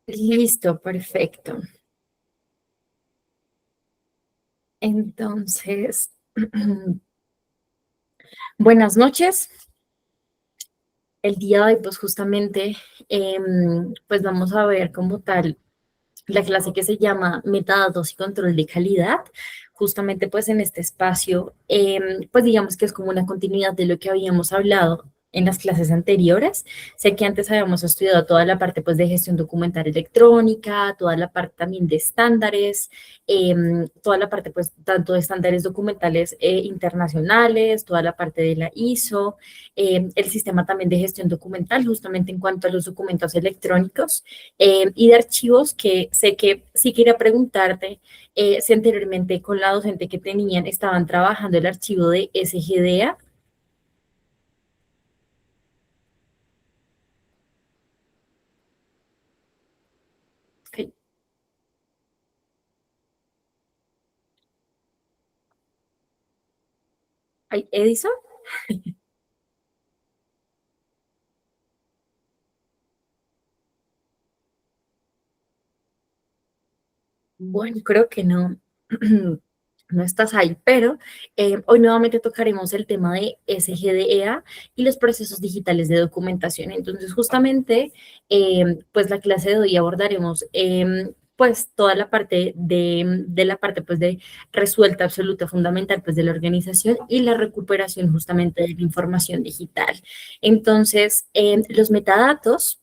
Listo, perfecto. Entonces, buenas noches. El día de hoy, pues justamente, pues vamos a ver como tal la clase que se llama Metadatos y Control de Calidad. Justamente, pues en este espacio, pues digamos que es como una continuidad de lo que habíamos hablado en las clases anteriores. Sé que antes habíamos estudiado toda la parte pues de gestión documental electrónica, toda la parte también de estándares, toda la parte pues tanto de estándares documentales internacionales, toda la parte de la ISO, el sistema también de gestión documental justamente en cuanto a los documentos electrónicos y de archivos que sé que sí quería preguntarte si anteriormente con la docente que tenían estaban trabajando el archivo de SGDA. Ok. Ay, Edison. Bueno, creo que no, no estás ahí, pero hoy nuevamente tocaremos el tema de SGDEA y los procesos digitales de documentación. Entonces, justamente, pues la clase de hoy abordaremos pues toda la parte de la parte pues de resuelta absoluta fundamental pues de la organización y la recuperación justamente de la información digital. Entonces, los metadatos.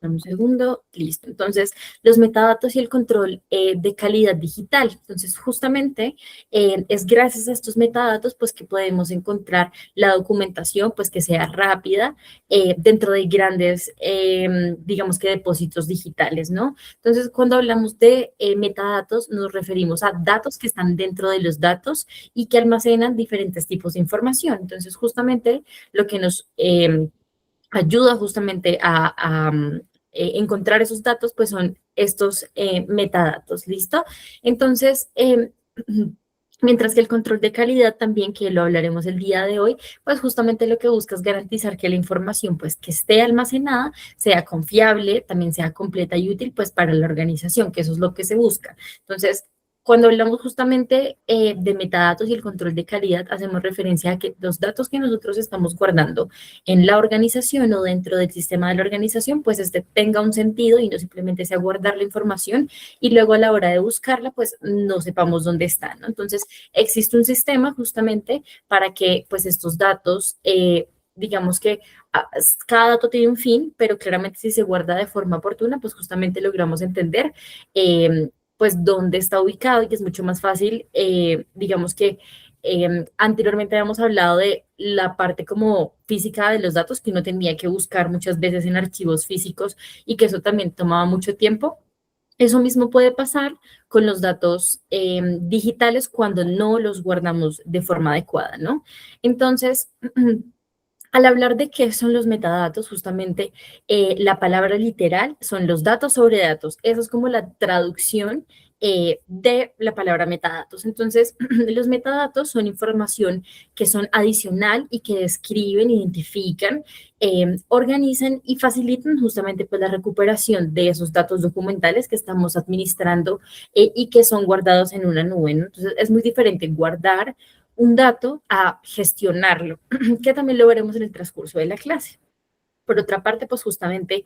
Dame un segundo, listo. Entonces, los metadatos y el control de calidad digital. Entonces, justamente es gracias a estos metadatos, pues, que podemos encontrar la documentación, pues, que sea rápida dentro de grandes, digamos que depósitos digitales, ¿no? Entonces, cuando hablamos de metadatos, nos referimos a datos que están dentro de los datos y que almacenan diferentes tipos de información. Entonces, justamente lo que nos ayuda justamente a encontrar esos datos, pues son estos metadatos, ¿listo? Entonces, mientras que el control de calidad también, que lo hablaremos el día de hoy, pues justamente lo que busca es garantizar que la información, pues que esté almacenada, sea confiable, también sea completa y útil, pues para la organización, que eso es lo que se busca. Entonces, cuando hablamos justamente de metadatos y el control de calidad, hacemos referencia a que los datos que nosotros estamos guardando en la organización o dentro del sistema de la organización, pues este tenga un sentido y no simplemente sea guardar la información y luego a la hora de buscarla, pues no sepamos dónde está, ¿no? Entonces, existe un sistema justamente para que pues estos datos, digamos que cada dato tiene un fin, pero claramente si se guarda de forma oportuna, pues justamente logramos entender pues dónde está ubicado y que es mucho más fácil, digamos que anteriormente habíamos hablado de la parte como física de los datos que uno tenía que buscar muchas veces en archivos físicos y que eso también tomaba mucho tiempo. Eso mismo puede pasar con los datos digitales cuando no los guardamos de forma adecuada, ¿no? Entonces, al hablar de qué son los metadatos, justamente la palabra literal son los datos sobre datos. Eso es como la traducción de la palabra metadatos. Entonces, los metadatos son información que son adicional y que describen, identifican, organizan y facilitan justamente pues, la recuperación de esos datos documentales que estamos administrando y que son guardados en una nube, ¿no? Entonces, es muy diferente guardar un dato a gestionarlo, que también lo veremos en el transcurso de la clase. Por otra parte, pues justamente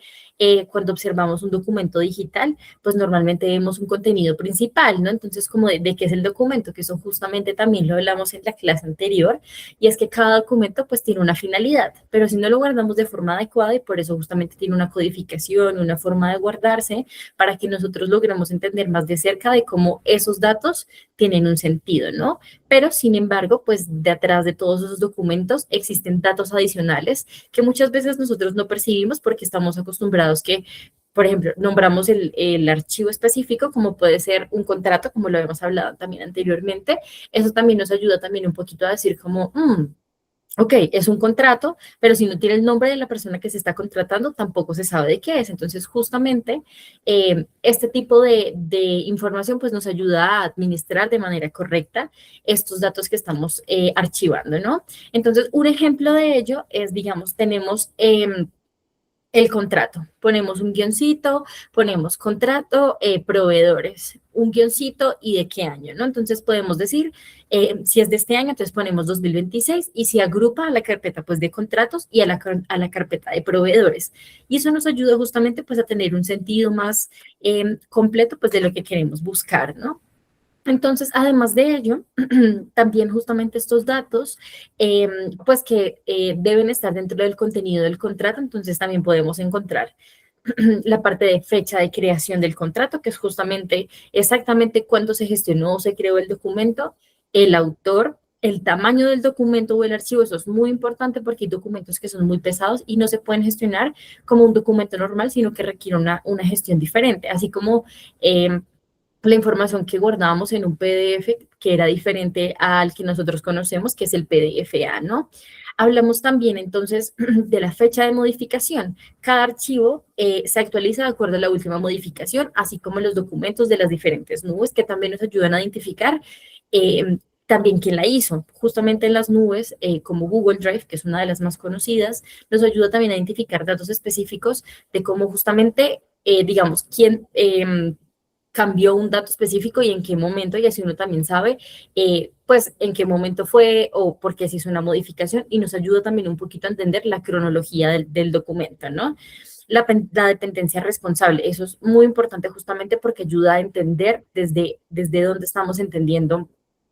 cuando observamos un documento digital, pues normalmente vemos un contenido principal, ¿no? Entonces, como de qué es el documento, que eso justamente también lo hablamos en la clase anterior, y es que cada documento pues tiene una finalidad, pero si no lo guardamos de forma adecuada y por eso justamente tiene una codificación, una forma de guardarse, para que nosotros logremos entender más de cerca de cómo esos datos tienen un sentido, ¿no? Pero sin embargo, pues detrás de todos esos documentos existen datos adicionales que muchas veces nosotros no percibimos porque estamos acostumbrados que, por ejemplo, nombramos el archivo específico como puede ser un contrato, como lo hemos hablado también anteriormente. Eso también nos ayuda también un poquito a decir como, ok, es un contrato, pero si no tiene el nombre de la persona que se está contratando, tampoco se sabe de qué es. Entonces, justamente, este tipo de información pues nos ayuda a administrar de manera correcta estos datos que estamos archivando, ¿no? Entonces, un ejemplo de ello es, digamos, tenemos el contrato. Ponemos un guioncito, ponemos contrato, proveedores, un guioncito y de qué año, ¿no? Entonces podemos decir, si es de este año, entonces ponemos 2026 y se agrupa a la carpeta pues de contratos y a la carpeta de proveedores. Y eso nos ayuda justamente pues a tener un sentido más completo pues de lo que queremos buscar, ¿no? Entonces, además de ello, también justamente estos datos, pues que deben estar dentro del contenido del contrato, entonces también podemos encontrar la parte de fecha de creación del contrato, que es justamente exactamente cuándo se gestionó o se creó el documento, el autor, el tamaño del documento o el archivo, eso es muy importante porque hay documentos que son muy pesados y no se pueden gestionar como un documento normal, sino que requiere una gestión diferente, así como la información que guardábamos en un PDF que era diferente al que nosotros conocemos, que es el PDF-A, ¿no? Hablamos también entonces de la fecha de modificación. Cada archivo se actualiza de acuerdo a la última modificación, así como los documentos de las diferentes nubes que también nos ayudan a identificar también quién la hizo. Justamente en las nubes, como Google Drive, que es una de las más conocidas, nos ayuda también a identificar datos específicos de cómo justamente, digamos, quién cambió un dato específico y en qué momento, y así uno también sabe, pues, en qué momento fue o por qué se hizo una modificación, y nos ayuda también un poquito a entender la cronología del documento, ¿no? La dependencia responsable, eso es muy importante justamente porque ayuda a entender desde dónde estamos entendiendo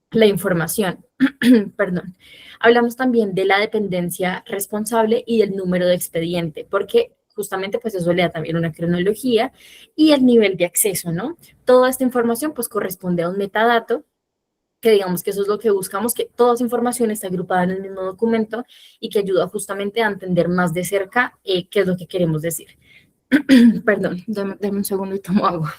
la información. Perdón. Hablamos también de la dependencia responsable y del número de expediente, porque justamente pues eso le da también una cronología y el nivel de acceso, ¿no? Toda esta información pues corresponde a un metadato, que digamos que eso es lo que buscamos, que toda esa información está agrupada en el mismo documento y que ayuda justamente a entender más de cerca qué es lo que queremos decir. Perdón, dame un segundo y tomo agua.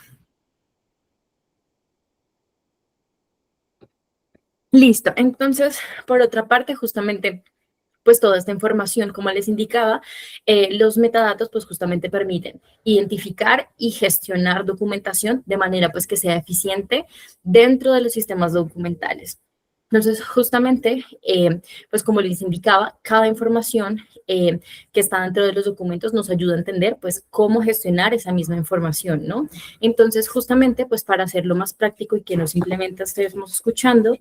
Listo, entonces, por otra parte, justamente pues toda esta información, como les indicaba, los metadatos pues justamente permiten identificar y gestionar documentación de manera pues que sea eficiente dentro de los sistemas documentales. Entonces, justamente, pues como les indicaba, cada información que está dentro de los documentos nos ayuda a entender, pues, cómo gestionar esa misma información, ¿no? Entonces, justamente, pues, para hacerlo más práctico y que no simplemente estemos escuchando,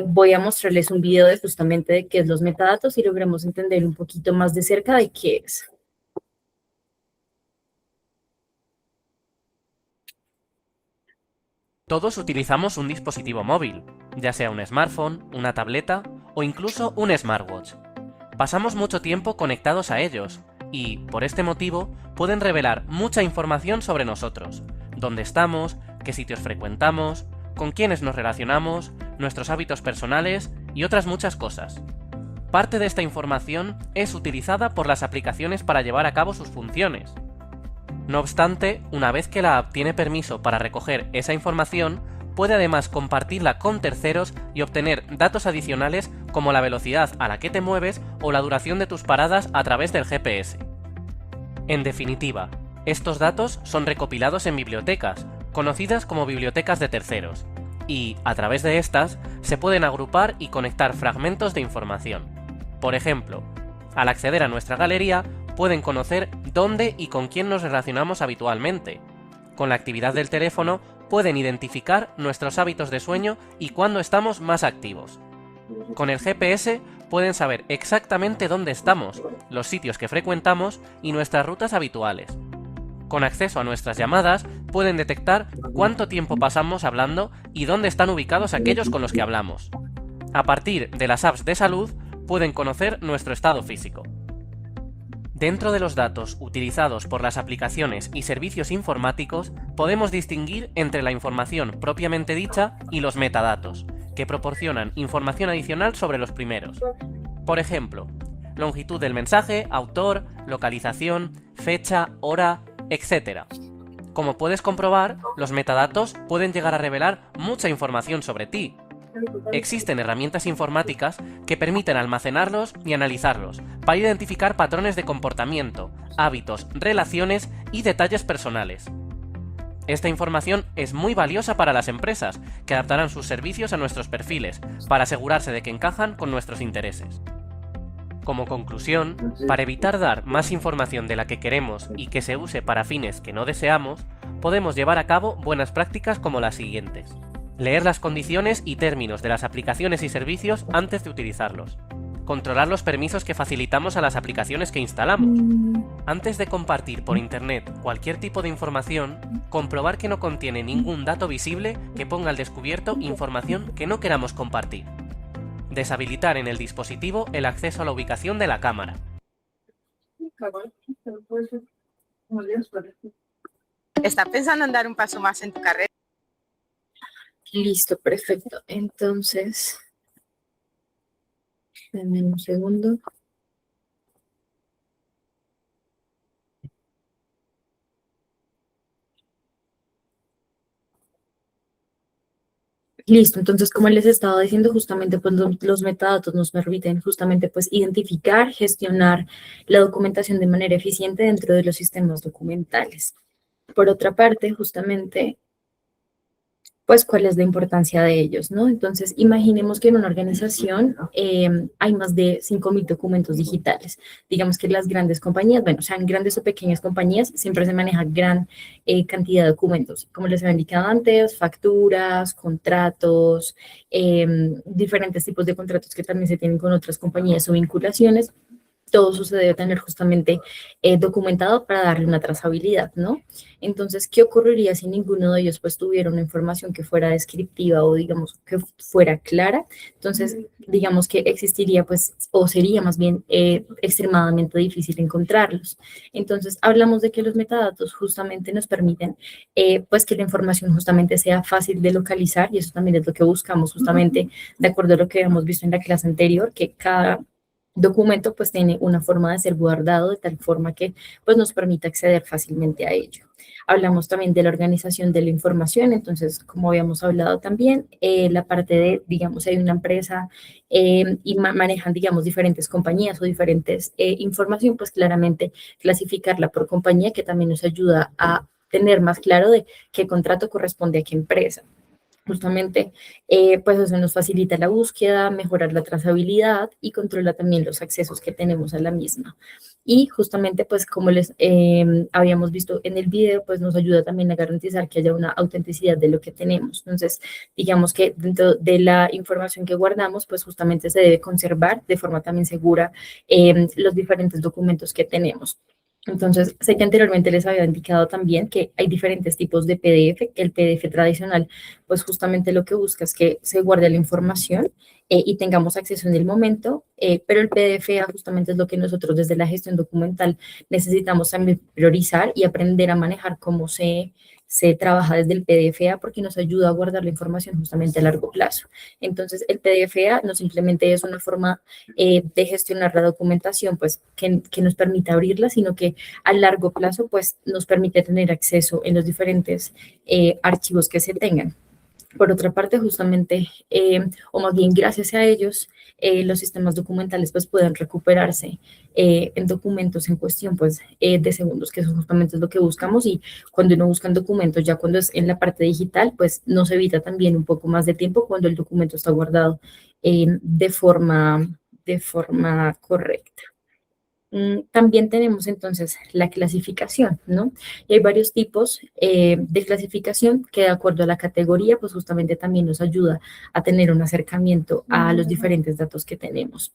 voy a mostrarles un video de justamente de qué es los metadatos y logremos entender un poquito más de cerca de qué es. Todos utilizamos un dispositivo móvil, ya sea un smartphone, una tableta o incluso un smartwatch. Pasamos mucho tiempo conectados a ellos y, por este motivo, pueden revelar mucha información sobre nosotros, dónde estamos, qué sitios frecuentamos, con quiénes nos relacionamos, nuestros hábitos personales y otras muchas cosas. Parte de esta información es utilizada por las aplicaciones para llevar a cabo sus funciones. No obstante, una vez que la app tiene permiso para recoger esa información, puede además compartirla con terceros y obtener datos adicionales como la velocidad a la que te mueves o la duración de tus paradas a través del GPS. En definitiva, estos datos son recopilados en bibliotecas, conocidas como bibliotecas de terceros, y, a través de estas, se pueden agrupar y conectar fragmentos de información. Por ejemplo, al acceder a nuestra galería, pueden conocer dónde y con quién nos relacionamos habitualmente. Con la actividad del teléfono pueden identificar nuestros hábitos de sueño y cuándo estamos más activos. Con el GPS pueden saber exactamente dónde estamos, los sitios que frecuentamos y nuestras rutas habituales. Con acceso a nuestras llamadas pueden detectar cuánto tiempo pasamos hablando y dónde están ubicados aquellos con los que hablamos. A partir de las apps de salud pueden conocer nuestro estado físico. Dentro de los datos utilizados por las aplicaciones y servicios informáticos, podemos distinguir entre la información propiamente dicha y los metadatos, que proporcionan información adicional sobre los primeros. Por ejemplo, longitud del mensaje, autor, localización, fecha, hora, etc. Como puedes comprobar, los metadatos pueden llegar a revelar mucha información sobre ti. Existen herramientas informáticas que permiten almacenarlos y analizarlos para identificar patrones de comportamiento, hábitos, relaciones y detalles personales. Esta información es muy valiosa para las empresas, que adaptarán sus servicios a nuestros perfiles para asegurarse de que encajan con nuestros intereses. Como conclusión, para evitar dar más información de la que queremos y que se use para fines que no deseamos, podemos llevar a cabo buenas prácticas como las siguientes. Leer las condiciones y términos de las aplicaciones y servicios antes de utilizarlos. Controlar los permisos que facilitamos a las aplicaciones que instalamos. Antes de compartir por internet cualquier tipo de información, comprobar que no contiene ningún dato visible que ponga al descubierto información que no queramos compartir. Deshabilitar en el dispositivo el acceso a la ubicación de la cámara. ¿Estás pensando en dar un paso más en tu carrera? Listo, perfecto. Entonces, denme un segundo. Listo, entonces como les estaba diciendo, justamente pues los metadatos nos permiten justamente pues identificar, gestionar la documentación de manera eficiente dentro de los sistemas documentales. Por otra parte, justamente, pues cuál es la importancia de ellos, ¿no? Entonces, imaginemos que en una organización hay más de 5.000 documentos digitales. Digamos que las grandes compañías, bueno, sean grandes o pequeñas compañías, siempre se maneja gran cantidad de documentos. Como les había indicado antes, facturas, contratos, diferentes tipos de contratos que también se tienen con otras compañías o vinculaciones. Todo eso se debe tener justamente documentado para darle una trazabilidad, ¿no? Entonces, ¿qué ocurriría si ninguno de ellos pues tuviera una información que fuera descriptiva o digamos que fuera clara? Entonces, digamos que existiría pues, o sería más bien extremadamente difícil encontrarlos. Entonces, hablamos de que los metadatos justamente nos permiten pues que la información justamente sea fácil de localizar y eso también es lo que buscamos justamente de acuerdo a lo que hemos visto en la clase anterior, que cada documento pues tiene una forma de ser guardado de tal forma que pues nos permite acceder fácilmente a ello. Hablamos también de la organización de la información, entonces como habíamos hablado también, la parte de, digamos, hay una empresa y manejan, digamos, diferentes compañías o diferentes información, pues claramente clasificarla por compañía que también nos ayuda a tener más claro de qué contrato corresponde a qué empresa. Justamente, pues eso nos facilita la búsqueda, mejorar la trazabilidad y controla también los accesos que tenemos a la misma. Y justamente, pues como les habíamos visto en el video, pues nos ayuda también a garantizar que haya una autenticidad de lo que tenemos. Entonces, digamos que dentro de la información que guardamos, pues justamente se debe conservar de forma también segura los diferentes documentos que tenemos. Entonces, sé que anteriormente les había indicado también que hay diferentes tipos de PDF, que el PDF tradicional, pues justamente lo que busca es que se guarde la información y tengamos acceso en el momento, pero el PDF justamente es lo que nosotros desde la gestión documental necesitamos también priorizar y aprender a manejar cómo se trabaja desde el PDFA porque nos ayuda a guardar la información justamente a largo plazo. Entonces, el PDFA no simplemente es una forma de gestionar la documentación, pues que nos permite abrirla, sino que a largo plazo, pues nos permite tener acceso en los diferentes archivos que se tengan. Por otra parte, justamente, o más bien gracias a ellos, los sistemas documentales pues pueden recuperarse en documentos en cuestión pues de segundos, que eso justamente es lo que buscamos y cuando uno busca en documentos, ya cuando es en la parte digital, pues nos evita también un poco más de tiempo cuando el documento está guardado de forma correcta. También tenemos entonces la clasificación, ¿no? Y hay varios tipos de clasificación que de acuerdo a la categoría, pues justamente también nos ayuda a tener un acercamiento a los diferentes datos que tenemos.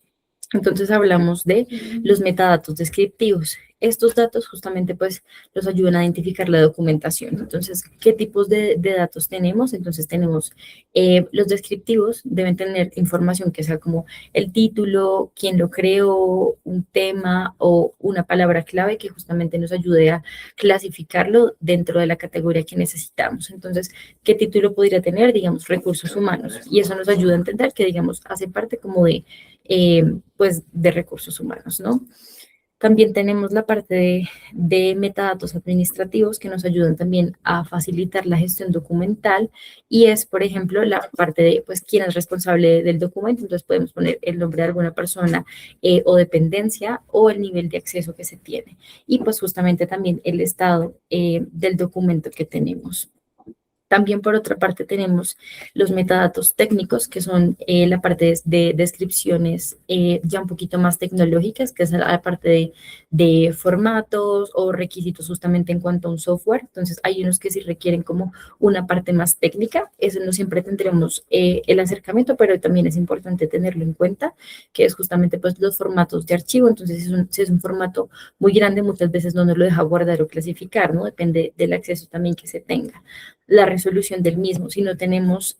Entonces hablamos de los metadatos descriptivos. Estos datos justamente pues nos ayudan a identificar la documentación. Entonces, ¿qué tipos de datos tenemos? Entonces tenemos los descriptivos, deben tener información que sea como el título, quién lo creó, un tema o una palabra clave que justamente nos ayude a clasificarlo dentro de la categoría que necesitamos. Entonces, ¿qué título podría tener? Digamos, recursos humanos. Y eso nos ayuda a entender que, digamos, hace parte como de pues de recursos humanos, ¿no? También tenemos la parte de metadatos administrativos que nos ayudan también a facilitar la gestión documental y es, por ejemplo, la parte de, pues, quién es responsable del documento. Entonces podemos poner el nombre de alguna persona o dependencia o el nivel de acceso que se tiene. Y pues justamente también el estado del documento que tenemos. También por otra parte tenemos los metadatos técnicos, que son la parte de descripciones ya un poquito más tecnológicas, que es la parte de formatos o requisitos justamente en cuanto a un software. Entonces hay unos que sí requieren como una parte más técnica. Eso no siempre tendremos el acercamiento, pero también es importante tenerlo en cuenta, que es justamente pues los formatos de archivo. Entonces si es un formato muy grande, muchas veces no nos lo deja guardar o clasificar, ¿no? Depende del acceso también que se tenga, la resolución del mismo. Si no tenemos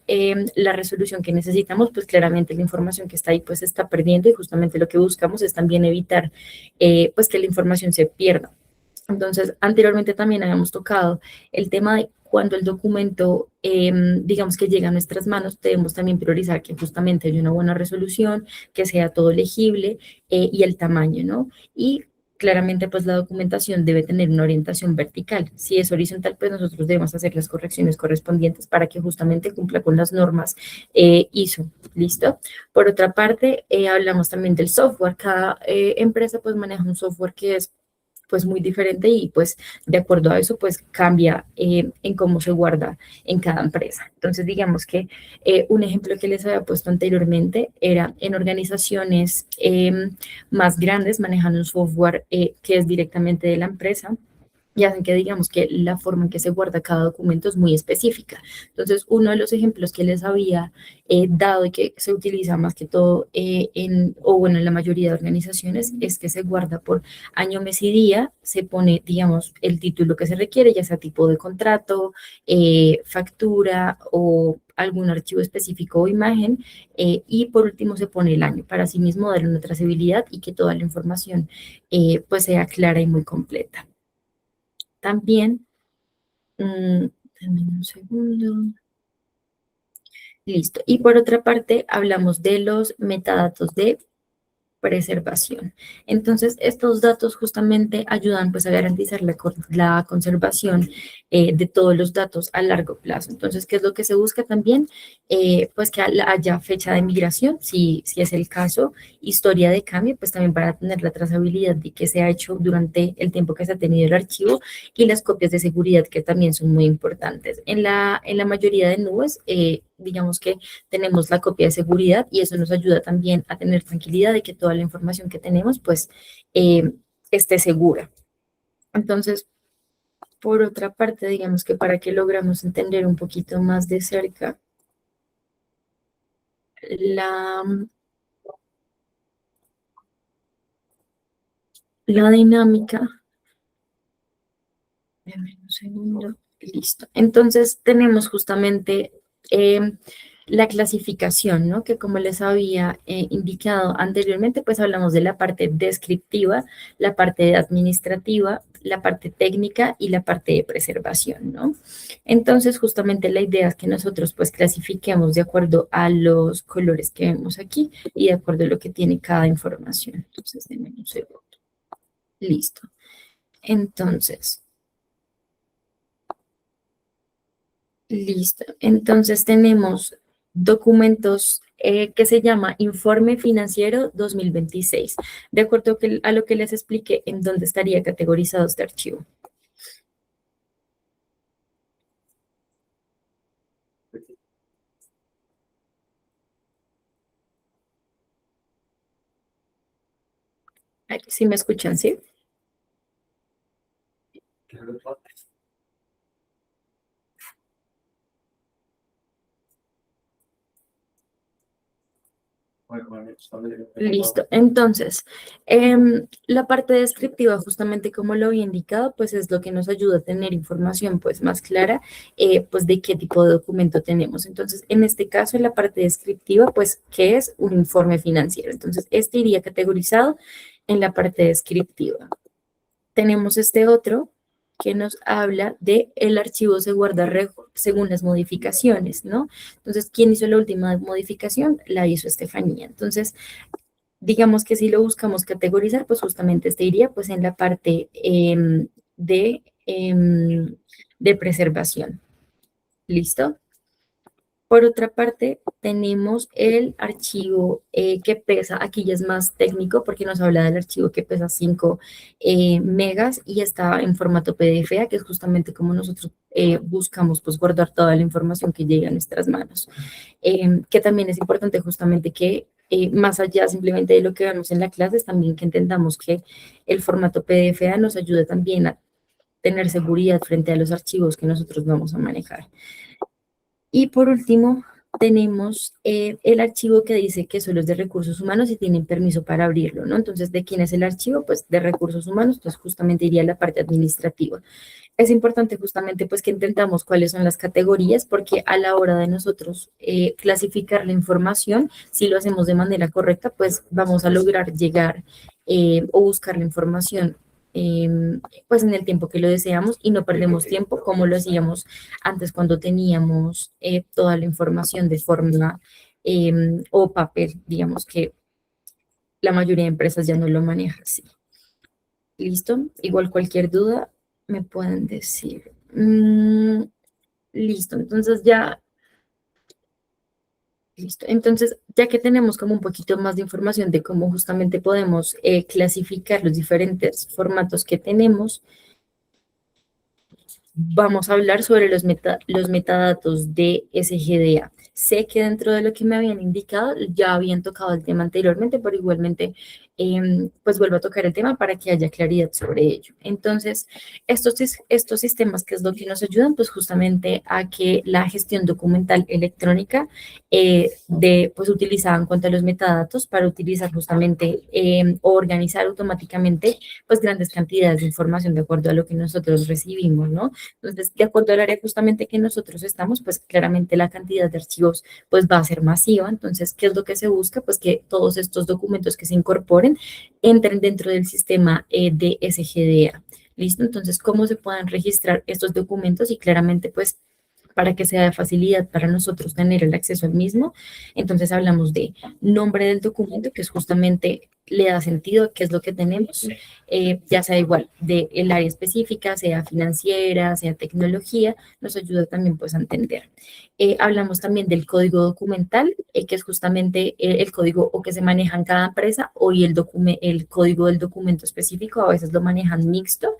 la resolución que necesitamos, pues claramente la información que está ahí pues se está perdiendo, y justamente lo que buscamos es también evitar pues que la información se pierda. Entonces, anteriormente también habíamos tocado el tema de cuando el documento, digamos que llega a nuestras manos, debemos también priorizar que justamente haya una buena resolución, que sea todo legible y el tamaño, ¿no? Y claramente, pues la documentación debe tener una orientación vertical. Si es horizontal, pues nosotros debemos hacer las correcciones correspondientes para que justamente cumpla con las normas ISO. ¿Listo? Por otra parte, hablamos también del software. Cada empresa pues maneja un software que es pues muy diferente, y pues de acuerdo a eso pues cambia en cómo se guarda en cada empresa. Entonces digamos que un ejemplo que les había puesto anteriormente era en organizaciones más grandes manejan un software que es directamente de la empresa, y hacen que digamos que la forma en que se guarda cada documento es muy específica. Entonces, uno de los ejemplos que les había dado y que se utiliza más que todo o bueno, en la mayoría de organizaciones, es que se guarda por año, mes y día, se pone, digamos, el título que se requiere, ya sea tipo de contrato, factura o algún archivo específico o imagen, y por último se pone el año, para así mismo darle una trazabilidad y que toda la información pues sea clara y muy completa. También, dame un segundo. Listo. Y por otra parte, hablamos de los metadatos de preservación. Entonces, estos datos justamente ayudan pues a garantizar la conservación de todos los datos a largo plazo. Entonces, ¿qué es lo que se busca también? Pues que haya fecha de migración, si es el caso, historia de cambio, pues también para tener la trazabilidad de qué se ha hecho durante el tiempo que se ha tenido el archivo, y las copias de seguridad, que también son muy importantes. En la mayoría de nubes, digamos que tenemos la copia de seguridad, y eso nos ayuda también a tener tranquilidad de que toda la información que tenemos pues esté segura. Entonces, por otra parte, digamos que para que logramos entender un poquito más de cerca la, la dinámica. Dame un segundo. Listo. Entonces tenemos justamente la clasificación, ¿no? Que como les había indicado anteriormente, pues hablamos de la parte descriptiva, la parte administrativa, la parte técnica y la parte de preservación, ¿no? Entonces justamente la idea es que nosotros pues clasifiquemos de acuerdo a los colores que vemos aquí y de acuerdo a lo que tiene cada información. Entonces, denme un segundo. Listo. Entonces, listo. Entonces tenemos documentos que se llama Informe Financiero 2026, de acuerdo a lo que les expliqué en dónde estaría categorizado este archivo. ¿Sí me escuchan, sí? Listo. Entonces, la parte descriptiva, justamente como lo había indicado, pues es lo que nos ayuda a tener información pues más clara, pues de qué tipo de documento tenemos. Entonces, en este caso, en la parte descriptiva, pues, ¿qué es un informe financiero? Entonces, este iría categorizado en la parte descriptiva. Tenemos este otro que nos habla de el archivo se guarda según las modificaciones, ¿no? Entonces, ¿quién hizo la última modificación? La hizo Estefanía. Entonces, digamos que si lo buscamos categorizar, pues justamente este iría pues en la parte de preservación. ¿Listo? Por otra parte, tenemos el archivo que pesa, aquí ya es más técnico porque nos habla del archivo que pesa 5 megas y está en formato PDF, que es justamente como nosotros buscamos pues guardar toda la información que llega a nuestras manos. Que también es importante justamente que más allá simplemente de lo que vemos en la clase, es también que entendamos que el formato PDF nos ayuda también a tener seguridad frente a los archivos que nosotros vamos a manejar. Y por último, tenemos el archivo que dice que solo es de recursos humanos y tienen permiso para abrirlo, ¿no? Entonces, ¿de quién es el archivo? Pues de recursos humanos, entonces justamente iría a la parte administrativa. Es importante justamente pues que entendamos cuáles son las categorías porque a la hora de nosotros clasificar la información, si lo hacemos de manera correcta, pues vamos a lograr llegar o buscar la información pues en el tiempo que lo deseamos y no perdemos tiempo como lo hacíamos antes cuando teníamos toda la información de forma o papel, digamos que la mayoría de empresas ya no lo maneja así. ¿Listo? Igual cualquier duda me pueden decir. Listo, entonces ya, listo. Entonces, ya que tenemos como un poquito más de información de cómo justamente podemos clasificar los diferentes formatos que tenemos, vamos a hablar sobre los metadatos de SGDA. Sé que dentro de lo que me habían indicado ya habían tocado el tema anteriormente, pero igualmente pues vuelvo a tocar el tema para que haya claridad sobre ello. Entonces, estos sistemas, ¿qué es lo que nos ayudan? Pues justamente a que la gestión documental electrónica pues utilizada en cuanto a los metadatos para utilizar justamente o organizar automáticamente pues grandes cantidades de información de acuerdo a lo que nosotros recibimos, ¿no? Entonces, de acuerdo al área justamente que nosotros estamos, pues claramente la cantidad de archivos pues va a ser masiva. Entonces, ¿qué es lo que se busca? Pues que todos estos documentos que se incorporen entren dentro del sistema de SGDA. ¿Listo? Entonces, ¿cómo se puedan registrar estos documentos? Y claramente, pues, para que sea de facilidad para nosotros tener el acceso al mismo. Entonces hablamos de nombre del documento, que es justamente le da sentido a qué es lo que tenemos, ya sea igual del área específica, sea financiera, sea tecnología, nos ayuda también pues a entender. Hablamos también del código documental, que es justamente el código o que se maneja en cada empresa o y el código del documento específico, a veces lo manejan mixto,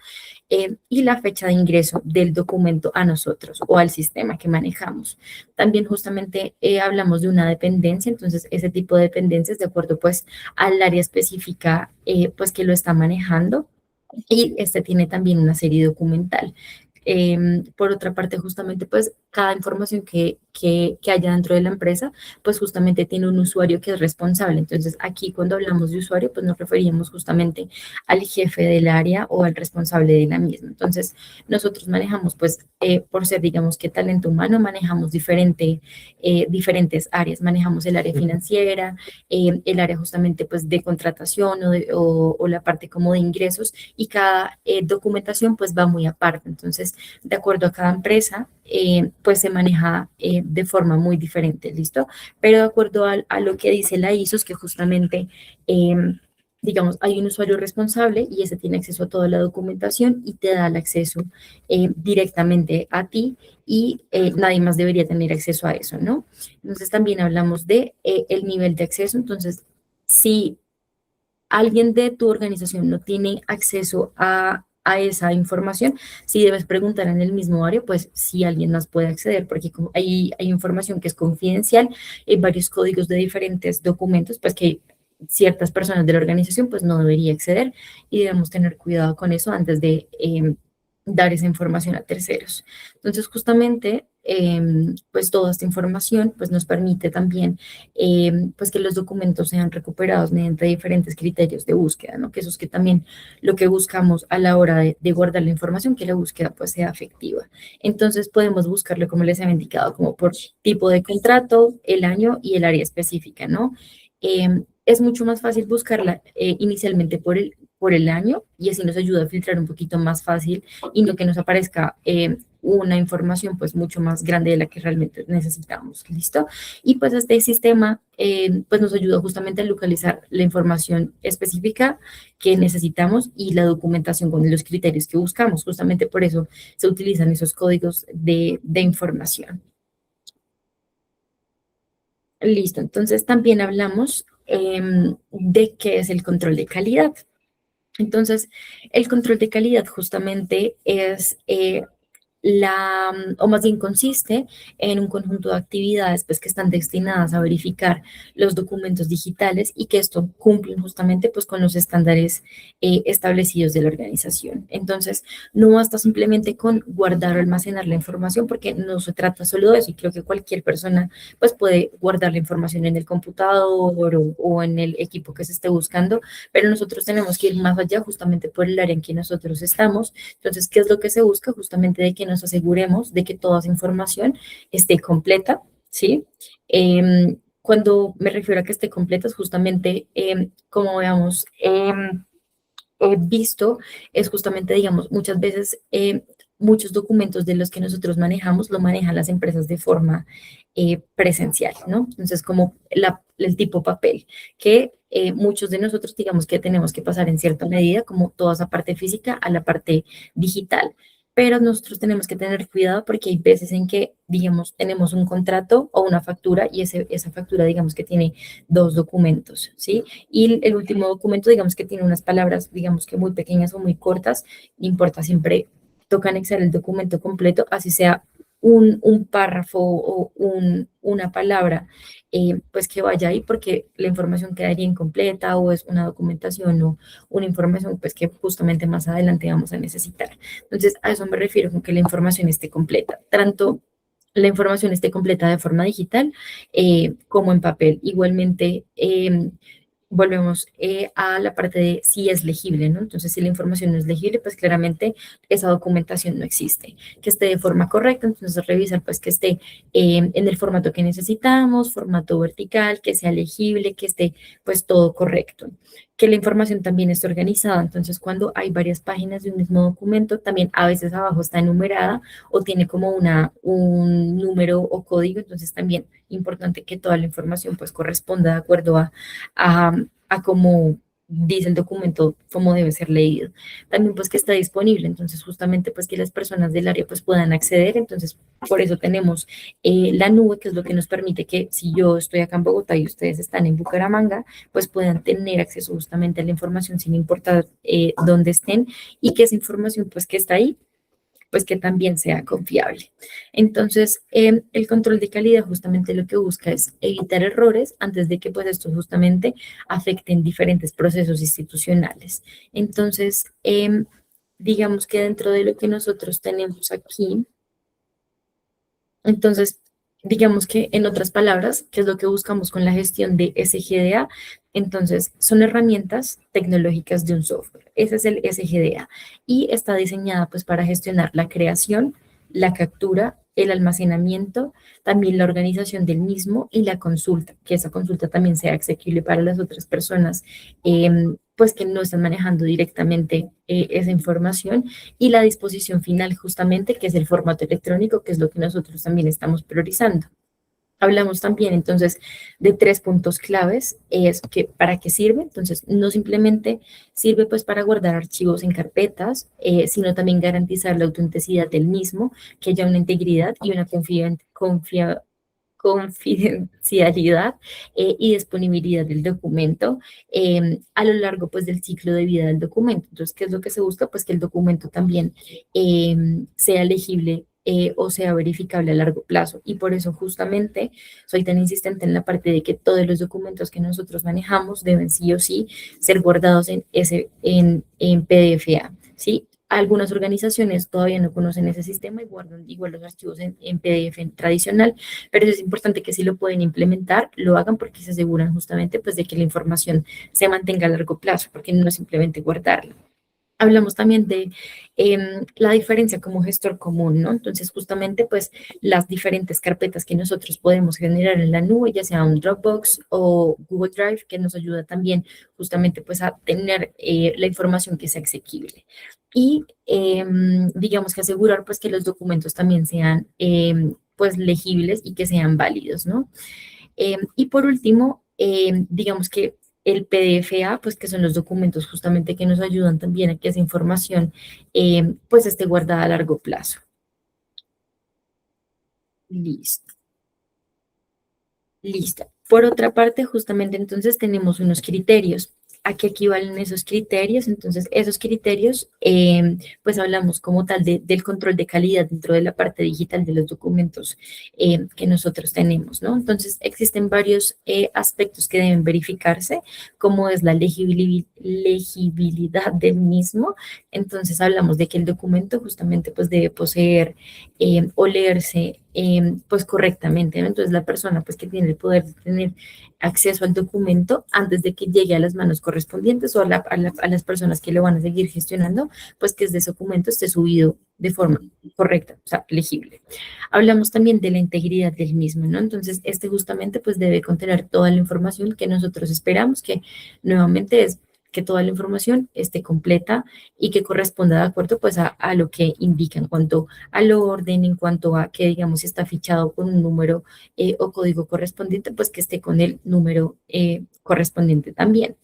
y la fecha de ingreso del documento a nosotros o al sistema que manejamos. También justamente hablamos de una dependencia, entonces ese tipo de dependencias de acuerdo pues al área específica pues que lo está manejando y este tiene también una serie documental. Por otra parte, justamente, pues cada información que haya dentro de la empresa, pues justamente tiene un usuario que es responsable. Entonces, aquí cuando hablamos de usuario, pues nos referimos justamente al jefe del área o al responsable de la misma. Entonces, nosotros manejamos, pues, por ser, digamos, que talento humano, manejamos diferentes áreas. Manejamos el área financiera, el área justamente, pues, de contratación o la parte como de ingresos y cada documentación, pues, va muy aparte. Entonces, de acuerdo a cada empresa, pues se maneja de forma muy diferente, ¿listo? Pero de acuerdo a lo que dice la ISO, es que justamente, digamos, hay un usuario responsable y ese tiene acceso a toda la documentación y te da el acceso directamente a ti y nadie más debería tener acceso a eso, ¿no? Entonces también hablamos de el nivel de acceso, entonces, si alguien de tu organización no tiene acceso a esa información, si debes preguntar en el mismo área, pues si alguien más puede acceder, porque como hay información que es confidencial, hay varios códigos de diferentes documentos, pues que ciertas personas de la organización pues no debería acceder y debemos tener cuidado con eso antes de dar esa información a terceros. Entonces, justamente, pues toda esta información pues nos permite también pues que los documentos sean recuperados mediante diferentes criterios de búsqueda, ¿no? Que eso es que también lo que buscamos a la hora de guardar la información, que la búsqueda pues sea efectiva. Entonces podemos buscarlo, como les había indicado, como por tipo de contrato, el año y el área específica, ¿no? Es mucho más fácil buscarla inicialmente por el año y así nos ayuda a filtrar un poquito más fácil y no que nos aparezca una información pues mucho más grande de la que realmente necesitamos, ¿listo? Y pues este sistema pues nos ayuda justamente a localizar la información específica que necesitamos y la documentación con los criterios que buscamos. Justamente por eso se utilizan esos códigos de información. Listo, entonces también hablamos de qué es el control de calidad. Entonces, el control de calidad justamente es o más bien consiste en un conjunto de actividades pues, que están destinadas a verificar los documentos digitales y que esto cumplen justamente pues, con los estándares establecidos de la organización. Entonces, no basta simplemente con guardar o almacenar la información porque no se trata solo de eso y creo que cualquier persona pues, puede guardar la información en el computador o en el equipo que se esté buscando, pero nosotros tenemos que ir más allá justamente por el área en que nosotros estamos. Entonces, ¿qué es lo que se busca? Justamente de que nos aseguremos de que toda esa información esté completa, ¿sí? Cuando me refiero a que esté completa, es justamente, como veamos, he visto, es justamente, digamos, muchas veces muchos documentos de los que nosotros manejamos lo manejan las empresas de forma presencial, ¿no? Entonces, como el tipo papel, que muchos de nosotros, digamos que tenemos que pasar en cierta medida, como toda esa parte física, a la parte digital. Pero nosotros tenemos que tener cuidado porque hay veces en que, digamos, tenemos un contrato o una factura y esa factura, digamos que tiene dos documentos, ¿sí? Y el último documento, digamos que tiene unas palabras, digamos que muy pequeñas o muy cortas, no importa, siempre toca anexar el documento completo, así sea un párrafo o una palabra, pues que vaya ahí porque la información quedaría incompleta o es una documentación o una información pues que justamente más adelante vamos a necesitar. Entonces, a eso me refiero con que la información esté completa, tanto la información esté completa de forma digital como en papel. Igualmente, volvemos a la parte de si es legible, ¿no? Entonces, si la información no es legible, pues claramente esa documentación no existe. Que esté de forma correcta, entonces revisar pues que esté en el formato que necesitamos, formato vertical, que sea legible, que esté pues todo correcto. Que la información también esté organizada, entonces cuando hay varias páginas de un mismo documento, también a veces abajo está enumerada o tiene como un número o código, entonces también importante que toda la información pues corresponda de acuerdo a, a cómo dice el documento, cómo debe ser leído. También pues que está disponible, entonces justamente pues que las personas del área pues puedan acceder, entonces por eso tenemos la nube, que es lo que nos permite que si yo estoy acá en Bogotá y ustedes están en Bucaramanga, pues puedan tener acceso justamente a la información sin importar dónde estén y que esa información pues que está ahí pues que también sea confiable. Entonces, el control de calidad justamente lo que busca es evitar errores antes de que pues esto justamente afecten diferentes procesos institucionales. Entonces, digamos que dentro de lo que nosotros tenemos aquí, entonces, digamos que en otras palabras, ¿qué es lo que buscamos con la gestión de SGDA? Entonces, son herramientas tecnológicas de un software. Ese es el SGDA y está diseñada pues para gestionar la creación, la captura, el almacenamiento, también la organización del mismo y la consulta, que esa consulta también sea accesible para las otras personas, pues que no están manejando directamente esa información y la disposición final justamente, que es el formato electrónico, que es lo que nosotros también estamos priorizando. Hablamos también entonces de tres puntos claves, es que para qué sirve, entonces no simplemente sirve pues para guardar archivos en carpetas, sino también garantizar la autenticidad del mismo, que haya una integridad y una confidencialidad y disponibilidad del documento a lo largo pues del ciclo de vida del documento. Entonces, ¿qué es lo que se busca? Pues que el documento también sea legible o sea verificable a largo plazo. Y por eso justamente soy tan insistente en la parte de que todos los documentos que nosotros manejamos deben sí o sí ser guardados en PDFA, ¿sí? Algunas organizaciones todavía no conocen ese sistema y guardan igual los archivos en PDF tradicional, pero es importante que si lo pueden implementar, lo hagan porque se aseguran justamente pues de que la información se mantenga a largo plazo, porque no es simplemente guardarla. Hablamos también de la diferencia como gestor común, ¿no? Entonces, justamente, pues, las diferentes carpetas que nosotros podemos generar en la nube, ya sea un Dropbox o Google Drive, que nos ayuda también justamente, pues, a tener la información que sea asequible. Y, digamos que asegurar, pues, que los documentos también sean, pues, legibles y que sean válidos, ¿no? Y por último, digamos que el PDFA, pues que son los documentos justamente que nos ayudan también a que esa información pues esté guardada a largo plazo. Listo. Listo. Por otra parte, justamente entonces tenemos unos criterios. ¿A qué equivalen esos criterios? Entonces, esos criterios, pues hablamos como tal del control de calidad dentro de la parte digital de los documentos que nosotros tenemos, ¿no? Entonces, existen varios aspectos que deben verificarse, como es la legibilidad del mismo. Entonces, hablamos de que el documento justamente pues debe poseer o leerse pues correctamente, ¿no? Entonces la persona pues que tiene el poder de tener acceso al documento antes de que llegue a las manos correspondientes o a las personas que lo van a seguir gestionando, pues que ese documento esté subido de forma correcta, o sea, legible. Hablamos también de la integridad del mismo, ¿no? Entonces, este justamente pues debe contener toda la información que nosotros esperamos, que nuevamente es que toda la información esté completa y que corresponda de acuerdo pues a lo que indica en cuanto al orden, en cuanto a que, digamos, si está fichado con un número o código correspondiente, pues que esté con el número correspondiente también.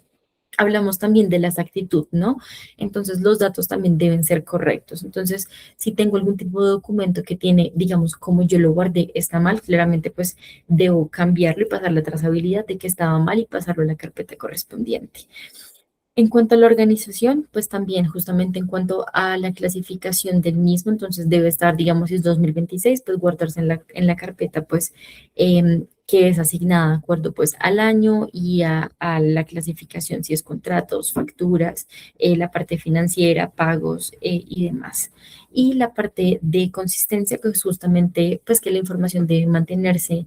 Hablamos también de la exactitud, ¿no? Entonces, los datos también deben ser correctos. Entonces, si tengo algún tipo de documento que tiene, digamos, como yo lo guardé, está mal, claramente, pues debo cambiarlo y pasar la trazabilidad de que estaba mal y pasarlo a la carpeta correspondiente. En cuanto a la organización, pues también justamente en cuanto a la clasificación del mismo, entonces debe estar, digamos, si es 2026, pues guardarse en la carpeta, pues, que es asignada de acuerdo, pues, al año y a la clasificación, si es contratos, facturas, la parte financiera, pagos y demás. Y la parte de consistencia, pues justamente, pues que la información debe mantenerse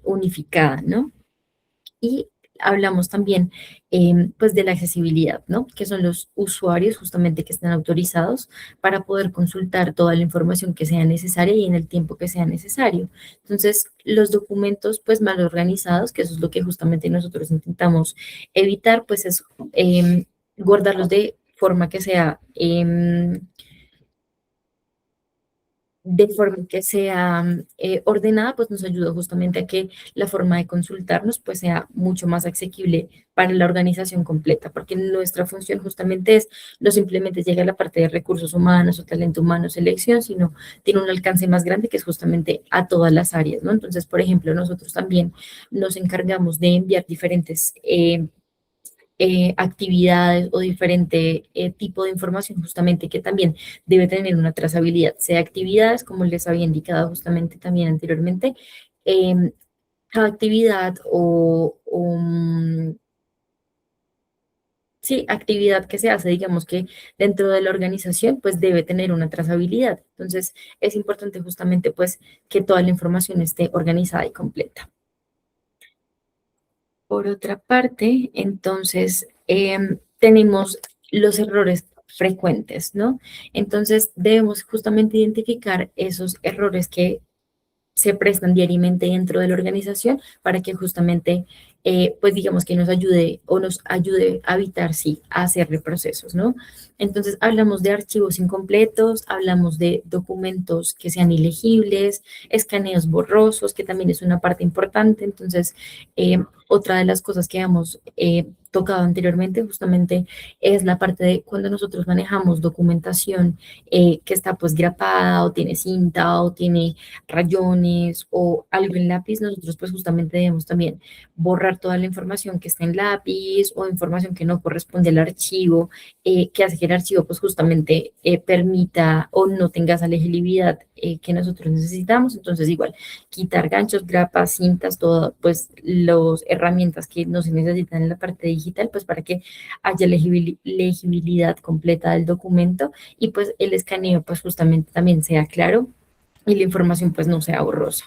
unificada, ¿no? Y hablamos también pues de la accesibilidad, ¿no? Que son los usuarios justamente que están autorizados para poder consultar toda la información que sea necesaria y en el tiempo que sea necesario. Entonces, los documentos pues mal organizados, que eso es lo que justamente nosotros intentamos evitar, pues es guardarlos de forma que sea ordenada, pues nos ayuda justamente a que la forma de consultarnos pues sea mucho más asequible para la organización completa, porque nuestra función justamente es no simplemente llega a la parte de recursos humanos o talento humano, selección, sino tiene un alcance más grande que es justamente a todas las áreas, ¿no? Entonces, por ejemplo, nosotros también nos encargamos de enviar diferentes actividades o diferente tipo de información justamente que también debe tener una trazabilidad, sea actividades, como les había indicado justamente también anteriormente, em, cada actividad sí, actividad que se hace, digamos que dentro de la organización, pues debe tener una trazabilidad. Entonces, es importante justamente pues que toda la información esté organizada y completa. Por otra parte, entonces, tenemos los errores frecuentes, ¿no? Entonces, debemos justamente identificar esos errores que se prestan diariamente dentro de la organización para que justamente, pues digamos que nos ayude o nos ayude a evitar, sí, a hacer reprocesos, ¿no? Entonces, hablamos de archivos incompletos, hablamos de documentos que sean ilegibles, escaneos borrosos, que también es una parte importante. Entonces, otra de las cosas que hemos tocado anteriormente justamente es la parte de cuando nosotros manejamos documentación que está pues grapada o tiene cinta o tiene rayones o algo en lápiz, nosotros pues justamente debemos también borrar toda la información que está en lápiz o información que no corresponde al archivo, que hace que el archivo pues justamente permita o no tenga esa legibilidad que nosotros necesitamos. Entonces igual quitar ganchos, grapas, cintas, todo pues las herramientas que no se necesitan en la parte digital pues para que haya legibilidad completa del documento y pues el escaneo pues justamente también sea claro y la información pues no sea borrosa.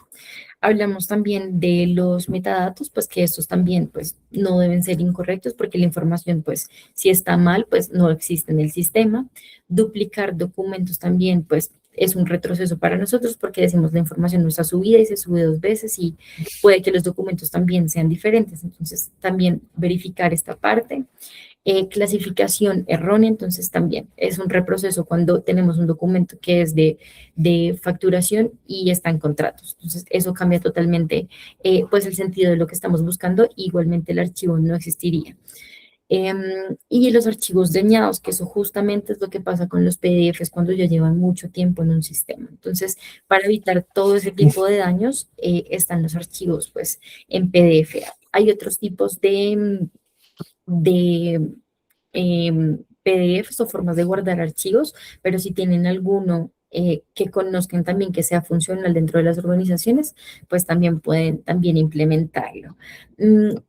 Hablamos también de los metadatos, pues que estos también pues no deben ser incorrectos porque la información pues si está mal pues no existe en el sistema. Duplicar documentos también pues es un retroceso para nosotros porque decimos la información no está subida y se sube dos veces y puede que los documentos también sean diferentes. Entonces también verificar esta parte. Clasificación errónea, entonces también es un reproceso cuando tenemos un documento que es de facturación y está en contratos. Entonces, eso cambia totalmente pues el sentido de lo que estamos buscando. Igualmente el archivo no existiría. Y los archivos dañados, que eso justamente es lo que pasa con los PDFs cuando ya llevan mucho tiempo en un sistema. Entonces, para evitar todo ese tipo de daños, están los archivos pues en PDF. Hay otros tipos de PDFs o formas de guardar archivos, pero si tienen alguno que conozcan también que sea funcional dentro de las organizaciones, pues también pueden también implementarlo.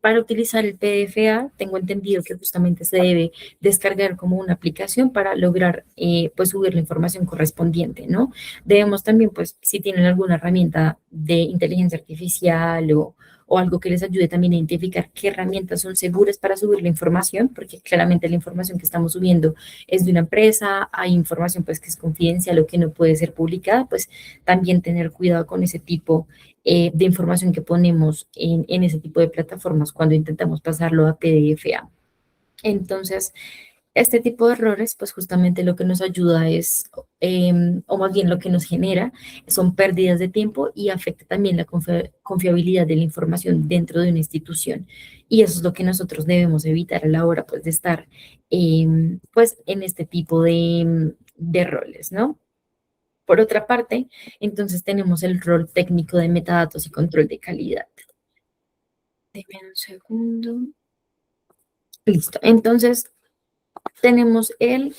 Para utilizar el PDFA, tengo entendido que justamente se debe descargar como una aplicación para lograr pues subir la información correspondiente, ¿no? Debemos también, pues, si tienen alguna herramienta de inteligencia artificial o algo que les ayude también a identificar qué herramientas son seguras para subir la información, porque claramente la información que estamos subiendo es de una empresa, hay información pues que es confidencial o que no puede ser publicada, pues también tener cuidado con ese tipo de información que ponemos en ese tipo de plataformas cuando intentamos pasarlo a PDF-A. Entonces, este tipo de errores, pues justamente lo que nos ayuda es, o más bien lo que nos genera, son pérdidas de tiempo y afecta también la confiabilidad de la información dentro de una institución. Y eso es lo que nosotros debemos evitar a la hora, pues, de estar, pues, en este tipo de roles, ¿no? Por otra parte, entonces tenemos el rol técnico de metadatos y control de calidad. Deme un segundo. Listo. Entonces, tenemos el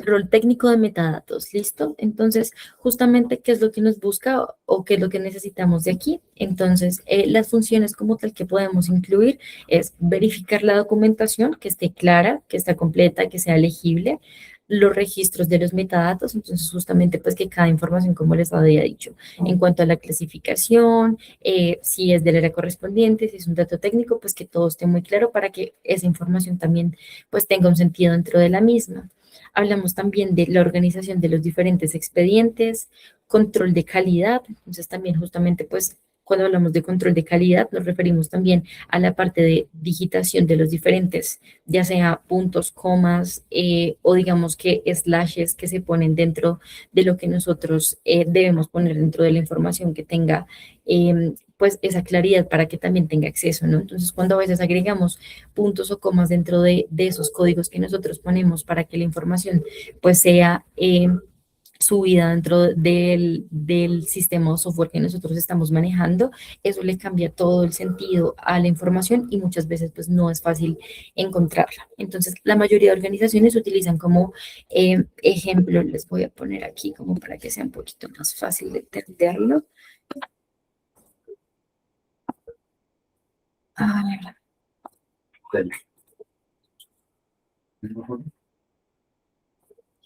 rol técnico de metadatos, ¿listo? Entonces, justamente, ¿qué es lo que nos busca o qué es lo que necesitamos de aquí? Entonces, las funciones como tal que podemos incluir es verificar la documentación, que esté clara, que esté completa, que sea legible, los registros de los metadatos, entonces justamente pues que cada información, como les había dicho, en cuanto a la clasificación, si es del área correspondiente, si es un dato técnico, pues que todo esté muy claro para que esa información también pues tenga un sentido dentro de la misma. Hablamos también de la organización de los diferentes expedientes, control de calidad, entonces también justamente pues cuando hablamos de control de calidad nos referimos también a la parte de digitación de los diferentes, ya sea puntos, comas o digamos que slashes que se ponen dentro de lo que nosotros debemos poner dentro de la información que tenga pues esa claridad para que también tenga acceso, ¿no? Entonces cuando a veces agregamos puntos o comas dentro de esos códigos que nosotros ponemos para que la información pues sea subida dentro del sistema o software que nosotros estamos manejando, eso le cambia todo el sentido a la información y muchas veces pues no es fácil encontrarla. Entonces la mayoría de organizaciones utilizan como ejemplo, les voy a poner aquí como para que sea un poquito más fácil de entenderlo. A ver.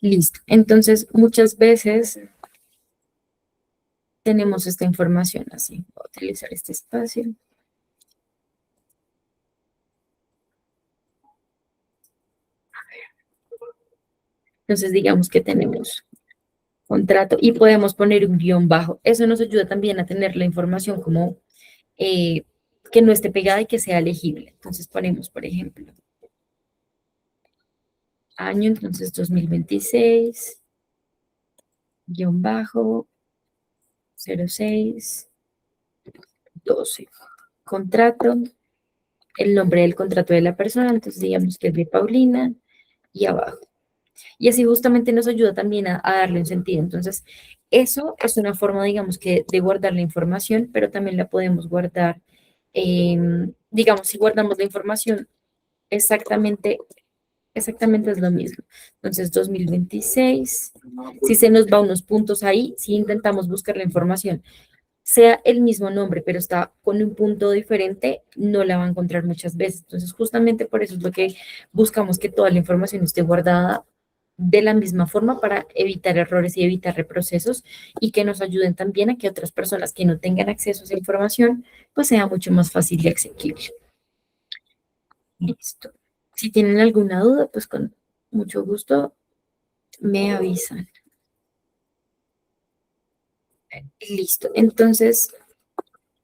Listo. Entonces, muchas veces tenemos esta información así. Voy a utilizar este espacio. Entonces, digamos que tenemos contrato y podemos poner un guión bajo. Eso nos ayuda también a tener la información como eh, que no esté pegada y que sea legible. Entonces, ponemos, por ejemplo, año, entonces 2026, guión bajo, 06, 12. Contrato, el nombre del contrato de la persona, entonces digamos que es de Paulina y abajo. Y así justamente nos ayuda también a darle un sentido. Entonces, eso es una forma, digamos, que de guardar la información, pero también la podemos guardar, digamos, si guardamos la información exactamente, exactamente es lo mismo. Entonces, 2026, si se nos va unos puntos ahí, si intentamos buscar la información, sea el mismo nombre, pero está con un punto diferente, no la va a encontrar muchas veces. Entonces, justamente por eso es lo que buscamos que toda la información esté guardada de la misma forma para evitar errores y evitar reprocesos y que nos ayuden también a que otras personas que no tengan acceso a esa información, pues sea mucho más fácil y asequible. Listo. Si tienen alguna duda, pues con mucho gusto me avisan. Listo. Entonces,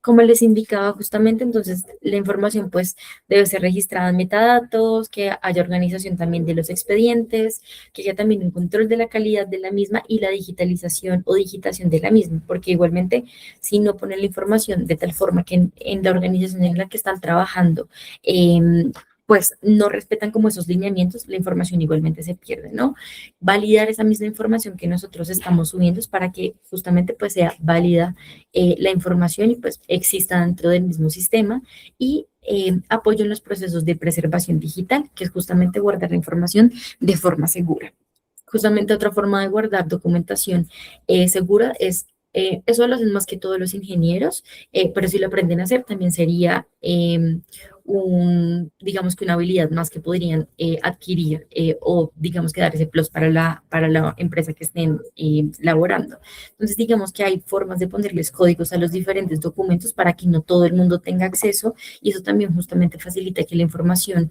como les indicaba justamente, entonces la información pues debe ser registrada en metadatos, que haya organización también de los expedientes, que haya también un control de la calidad de la misma y la digitalización o digitación de la misma, porque igualmente si no ponen la información de tal forma que en la organización en la que están trabajando pues no respetan como esos lineamientos, la información igualmente se pierde, ¿no? Validar esa misma información que nosotros estamos subiendo es para que justamente pues sea válida la información y pues exista dentro del mismo sistema y apoyo en los procesos de preservación digital, que es justamente guardar la información de forma segura. Justamente otra forma de guardar documentación segura es, eso lo hacen más que todos los ingenieros, pero si lo aprenden a hacer también sería digamos que una habilidad más que podrían adquirir o digamos que dar ese plus para la empresa que estén laborando. Entonces digamos que hay formas de ponerles códigos a los diferentes documentos para que no todo el mundo tenga acceso y eso también justamente facilita que la información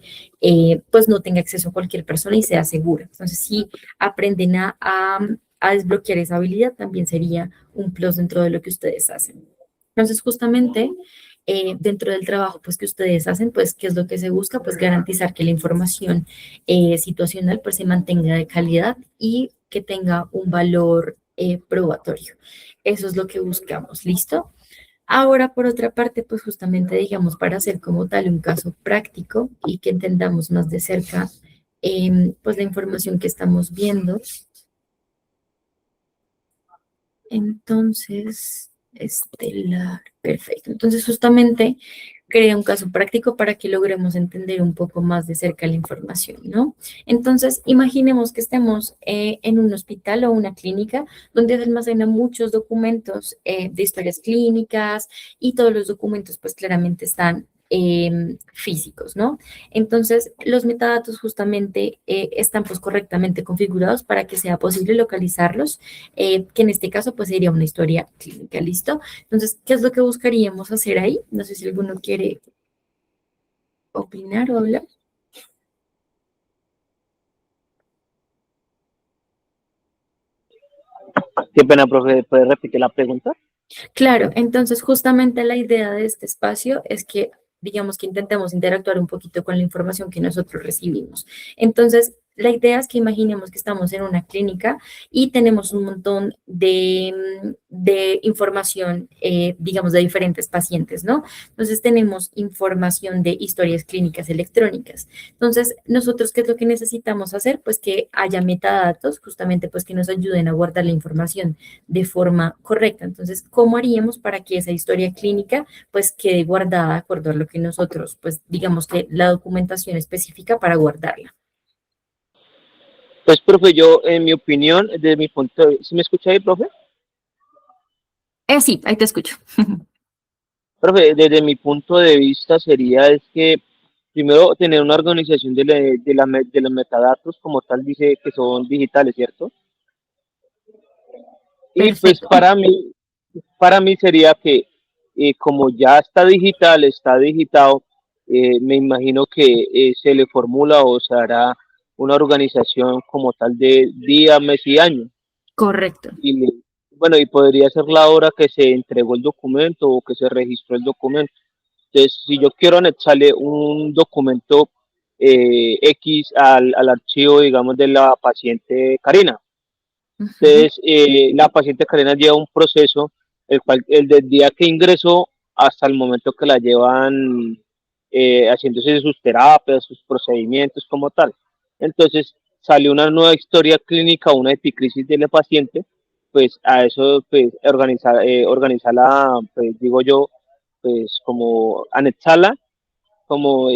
pues no tenga acceso a cualquier persona y sea segura. Entonces si aprenden a desbloquear esa habilidad, también sería un plus dentro de lo que ustedes hacen. Entonces, justamente dentro del trabajo pues, que ustedes hacen, pues, ¿qué es lo que se busca? Pues garantizar que la información situacional pues, se mantenga de calidad y que tenga un valor probatorio. Eso es lo que buscamos, ¿listo? Ahora, por otra parte, pues justamente, digamos, para hacer como tal un caso práctico y que entendamos más de cerca, pues la información que estamos viendo. Entonces, estelar, perfecto. Entonces, justamente crea un caso práctico para que logremos entender un poco más de cerca la información, ¿no? Entonces, imaginemos que estemos en un hospital o una clínica donde se almacenan muchos documentos de historias clínicas y todos los documentos, pues claramente están físicos, ¿no? Entonces, los metadatos justamente están pues correctamente configurados para que sea posible localizarlos que en este caso pues sería una historia clínica, ¿listo? Entonces, ¿qué es lo que buscaríamos hacer ahí? No sé si alguno quiere opinar o hablar. Qué pena, profe, ¿puede repetir la pregunta? Claro, entonces justamente la idea de este espacio es que, digamos que intentemos interactuar un poquito con la información que nosotros recibimos. Entonces, la idea es que imaginemos que estamos en una clínica y tenemos un montón de información, digamos, de diferentes pacientes, ¿no? Entonces, tenemos información de historias clínicas electrónicas. Entonces, nosotros, ¿qué es lo que necesitamos hacer? Pues que haya metadatos, justamente, pues que nos ayuden a guardar la información de forma correcta. Entonces, ¿cómo haríamos para que esa historia clínica pues quede guardada de acuerdo a lo que nosotros, pues digamos que la documentación específica para guardarla? Pues, profe, yo, en mi opinión, desde mi punto de vista, ¿sí me escucha ahí, profe? Sí, ahí te escucho. Profe, desde mi punto de vista sería es que primero tener una organización de los metadatos, como tal dice que son digitales, ¿cierto? Y pues Perfecto, para mí sería que como ya está digital, está digitado, me imagino que se le formula o se hará una organización como tal de día, mes y año. correcto, Y bueno, y podría ser la hora que se entregó el documento o que se registró el documento. Entonces, si yo quiero anexarle un documento X al archivo, digamos, de la paciente Karina, ujú, entonces la paciente Karina lleva un proceso, el cual, el del día que ingresó hasta el momento que la llevan haciéndose sus terapias, sus procedimientos como tal. Entonces, sale una nueva historia clínica, una epicrisis de la paciente, pues a eso, pues, organizarla, pues, digo yo, pues, como anexarla, como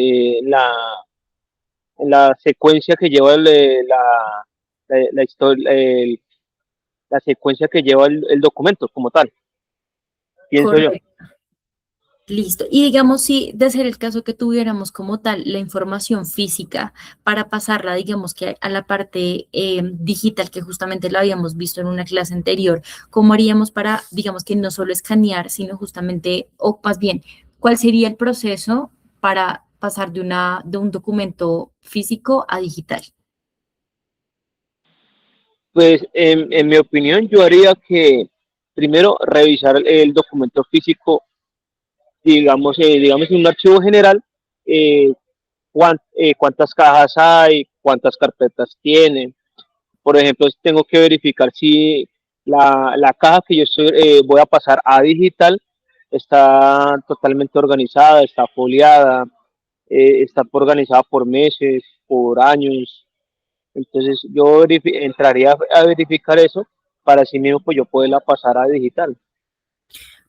la secuencia que lleva la historia, la secuencia que lleva el documento como tal, pienso yo. correcto. Listo. Y digamos, si de ser el caso que tuviéramos como tal la información física para pasarla, digamos que a la parte digital que justamente lo habíamos visto en una clase anterior, ¿cómo haríamos para, digamos que no solo escanear, sino justamente, o más bien, cuál sería el proceso para pasar de un documento físico a digital? Pues en mi opinión yo haría que primero revisar el documento físico, digamos en un archivo general, eh, cuántas cajas hay, cuántas carpetas tiene. Por ejemplo, tengo que verificar si la caja que voy a pasar a digital está totalmente organizada, está foliada, está organizada por meses, por años. Entonces yo entraría a verificar eso para así mismo pues yo poderla pasar a digital.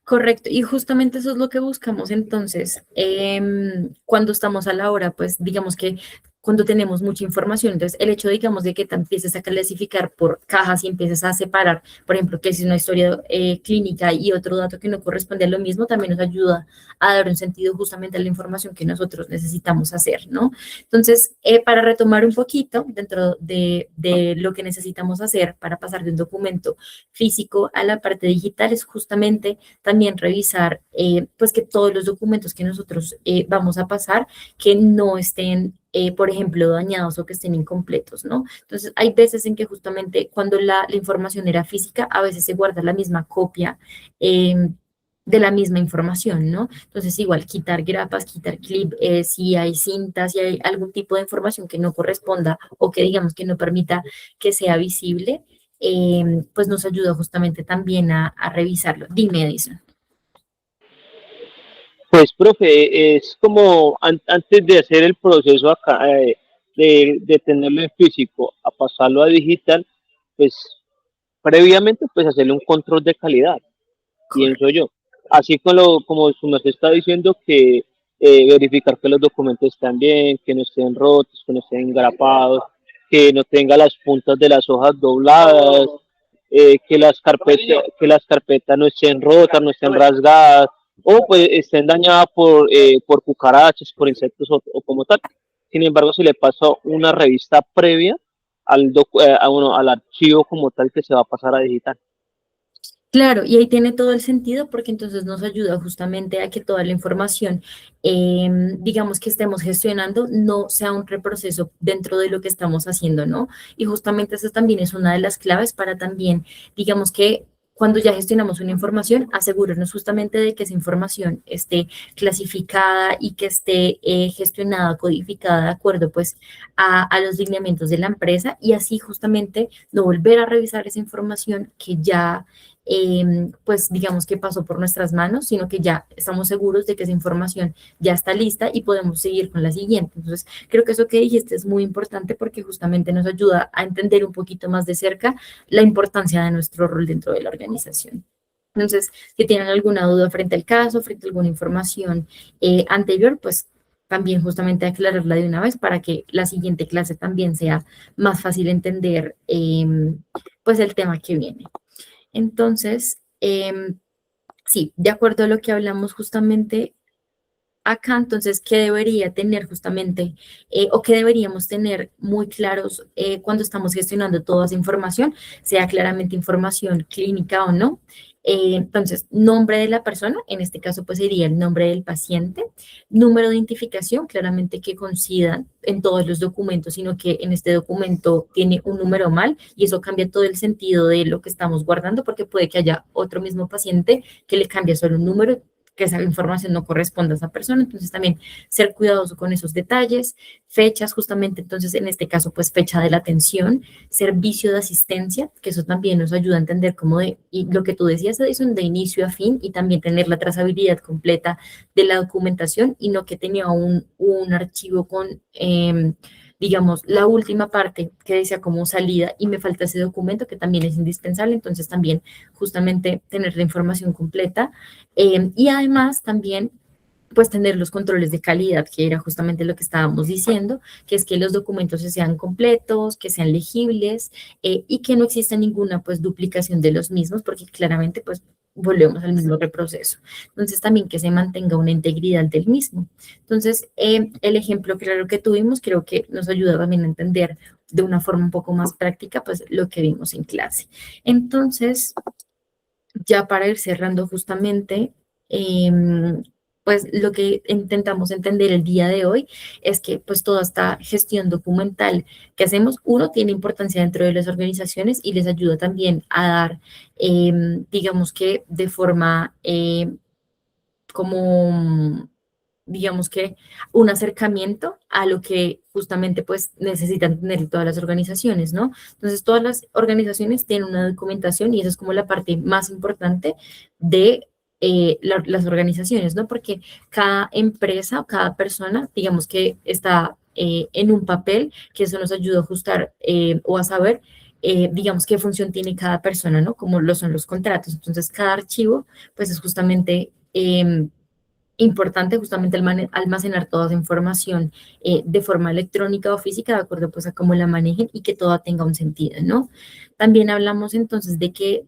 Correcto, y justamente eso es lo que buscamos entonces, cuando estamos a la hora, pues digamos que cuando tenemos mucha información, entonces el hecho, digamos, de que te empieces a clasificar por cajas y empieces a separar, por ejemplo, que es una historia clínica y otro dato que no corresponde a lo mismo, también nos ayuda a dar un sentido justamente a la información que nosotros necesitamos hacer, ¿no? Entonces, para retomar un poquito dentro de lo que necesitamos hacer para pasar de un documento físico a la parte digital es justamente también revisar, pues que todos los documentos que nosotros vamos a pasar, que no estén, por ejemplo, dañados o que estén incompletos, ¿no? Entonces, hay veces en que justamente cuando la información era física, a veces se guarda la misma copia. De la misma información, ¿no? Entonces, igual, quitar grapas, quitar clip, si hay cintas, si hay algún tipo de información que no corresponda o que digamos que no permita que sea visible, pues nos ayuda justamente también a revisarlo. Dime, Edison. Pues, profe, es como antes de hacer el proceso acá, de tenerlo en físico a pasarlo a digital, pues previamente pues hacerle un control de calidad, pienso Correcto. yo. Así como su merced está diciendo que verificar que los documentos están bien, que no estén rotos, que no estén engrapados, que no tenga las puntas de las hojas dobladas, que las carpetas no estén rotas, no estén rasgadas, o pues estén dañadas por cucarachas, por insectos o como tal. Sin embargo, se le pasa una revista previa al archivo como tal que se va a pasar a digital. Claro, y ahí tiene todo el sentido porque entonces nos ayuda justamente a que toda la información, digamos que estemos gestionando, no sea un reproceso dentro de lo que estamos haciendo, ¿no? Y justamente eso también es una de las claves para también, digamos que cuando ya gestionamos una información, asegurarnos justamente de que esa información esté clasificada y que esté gestionada, codificada de acuerdo pues a los lineamientos de la empresa y así justamente no volver a revisar esa información que ya pues digamos que pasó por nuestras manos, sino que ya estamos seguros de que esa información ya está lista y podemos seguir con la siguiente. Entonces, creo que eso que dijiste es muy importante porque justamente nos ayuda a entender un poquito más de cerca la importancia de nuestro rol dentro de la organización. Entonces, si tienen alguna duda frente al caso, frente a alguna información anterior, pues también justamente aclararla de una vez para que la siguiente clase también sea más fácil entender pues el tema que viene. Entonces, sí, de acuerdo a lo que hablamos justamente acá, entonces, ¿qué debería tener justamente o qué deberíamos tener muy claros cuando estamos gestionando toda esa información, sea claramente información clínica o no? Entonces, nombre de la persona, en este caso pues sería el nombre del paciente, número de identificación, claramente que coincida en todos los documentos, sino que en este documento tiene un número mal y eso cambia todo el sentido de lo que estamos guardando porque puede que haya otro mismo paciente que le cambie solo un número que esa información no corresponda a esa persona, entonces también ser cuidadoso con esos detalles, fechas justamente, entonces en este caso pues fecha de la atención, servicio de asistencia, que eso también nos ayuda a entender cómo y lo que tú decías, Edison, de inicio a fin y también tener la trazabilidad completa de la documentación y no que tenía un archivo con digamos, la última parte que decía como salida y me falta ese documento que también es indispensable, entonces también justamente tener la información completa y además también pues tener los controles de calidad, que era justamente lo que estábamos diciendo, que es que los documentos sean completos, que sean legibles y que no exista ninguna pues duplicación de los mismos, porque claramente pues volvemos al mismo reproceso. Entonces también que se mantenga una integridad del mismo. Entonces el ejemplo claro que tuvimos creo que nos ayuda también a entender de una forma un poco más práctica pues lo que vimos en clase. Entonces, ya para ir cerrando justamente, pues lo que intentamos entender el día de hoy es que pues toda esta gestión documental que hacemos, uno, tiene importancia dentro de las organizaciones y les ayuda también a dar, digamos que de forma como, digamos que un acercamiento a lo que justamente pues necesitan tener todas las organizaciones, ¿no? Entonces todas las organizaciones tienen una documentación y esa es como la parte más importante de las organizaciones, ¿no? Porque cada empresa o cada persona, digamos que está en un papel, que eso nos ayuda a ajustar o a saber, digamos, qué función tiene cada persona, ¿no? Como lo son los contratos. Entonces, cada archivo, pues es justamente importante justamente almacenar toda esa información de forma electrónica o física, de acuerdo pues a cómo la manejen y que todo tenga un sentido, ¿no? También hablamos entonces de que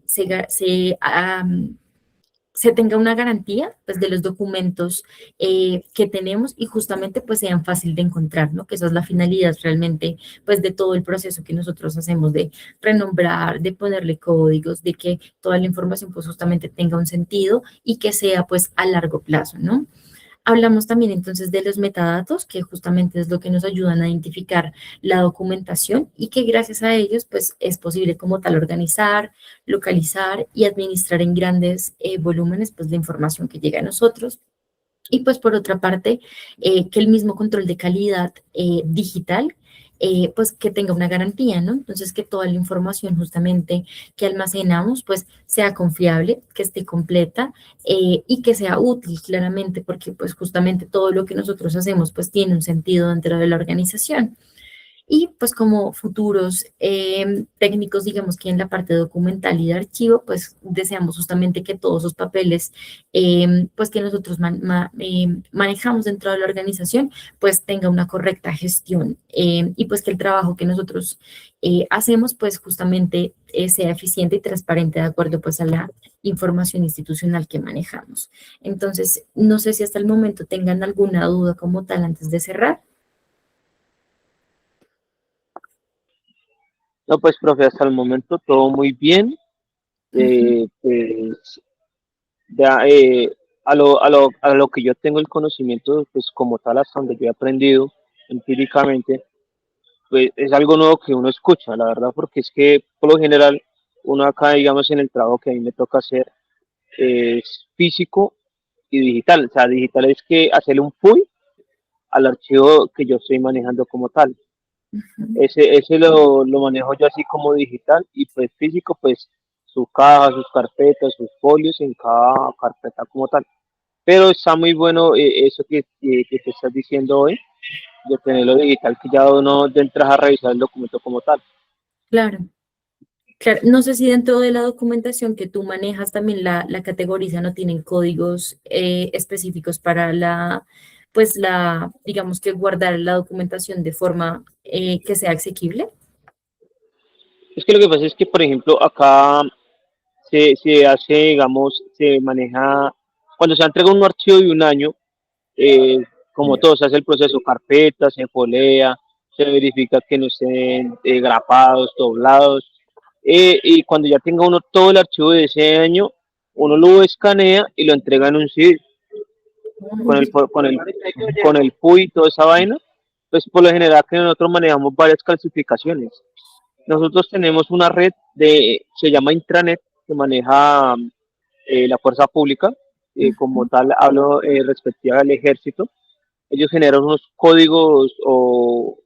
se tenga una garantía pues de los documentos que tenemos y justamente pues sean fácil de encontrar, ¿no? Que esa es la finalidad realmente pues de todo el proceso que nosotros hacemos de renombrar, de ponerle códigos, de que toda la información pues justamente tenga un sentido y que sea pues a largo plazo, ¿no? Hablamos también entonces de los metadatos, que justamente es lo que nos ayudan a identificar la documentación y que gracias a ellos pues es posible como tal organizar, localizar y administrar en grandes volúmenes pues la información que llega a nosotros. Y pues por otra parte, que el mismo control de calidad digital, pues que tenga una garantía, ¿no? Entonces que toda la información justamente que almacenamos, pues sea confiable, que esté completa y que sea útil claramente, porque pues justamente todo lo que nosotros hacemos, pues tiene un sentido dentro de la organización. Y pues como futuros técnicos, digamos que en la parte documental y de archivo, pues deseamos justamente que todos esos papeles, pues que nosotros manejamos dentro de la organización, pues tenga una correcta gestión y pues que el trabajo que nosotros hacemos, pues justamente sea eficiente y transparente de acuerdo pues a la información institucional que manejamos. Entonces, no sé si hasta el momento tengan alguna duda como tal antes de cerrar. No, pues, profe, hasta el momento todo muy bien. Ujú. Pues, ya, a lo que yo tengo el conocimiento, pues como tal, hasta donde yo he aprendido empíricamente, pues es algo nuevo que uno escucha, la verdad, porque es que por lo general uno acá, digamos, en el trabajo que a mí me toca hacer, es físico y digital. O sea, digital es que hacerle un pull al archivo que yo estoy manejando como tal. Ujú. Ese lo manejo yo así como digital y pues físico, pues su caja, sus carpetas, sus folios en cada carpeta como tal. Pero está muy bueno eso que te estás diciendo hoy, de tenerlo digital, que ya uno de entras a revisar el documento como tal. Claro. Claro, no sé si dentro de la documentación que tú manejas también la categorizan o tienen códigos específicos para pues digamos que guardar la documentación de forma que sea asequible. Es que lo que pasa es que, por ejemplo, acá se hace, digamos, se maneja, cuando se entrega un archivo de un año, eh, como todo, se hace el proceso carpeta, se folea, se verifica que no estén grapados, doblados, y cuando ya tenga uno todo el archivo de ese año, uno lo escanea y lo entrega en un CD con con el PUI y toda esa vaina. Pues por lo general que nosotros manejamos varias clasificaciones. Nosotros tenemos una red se llama intranet, que maneja la fuerza pública, como tal hablo respectiva al ejército. Ellos generan unos códigos o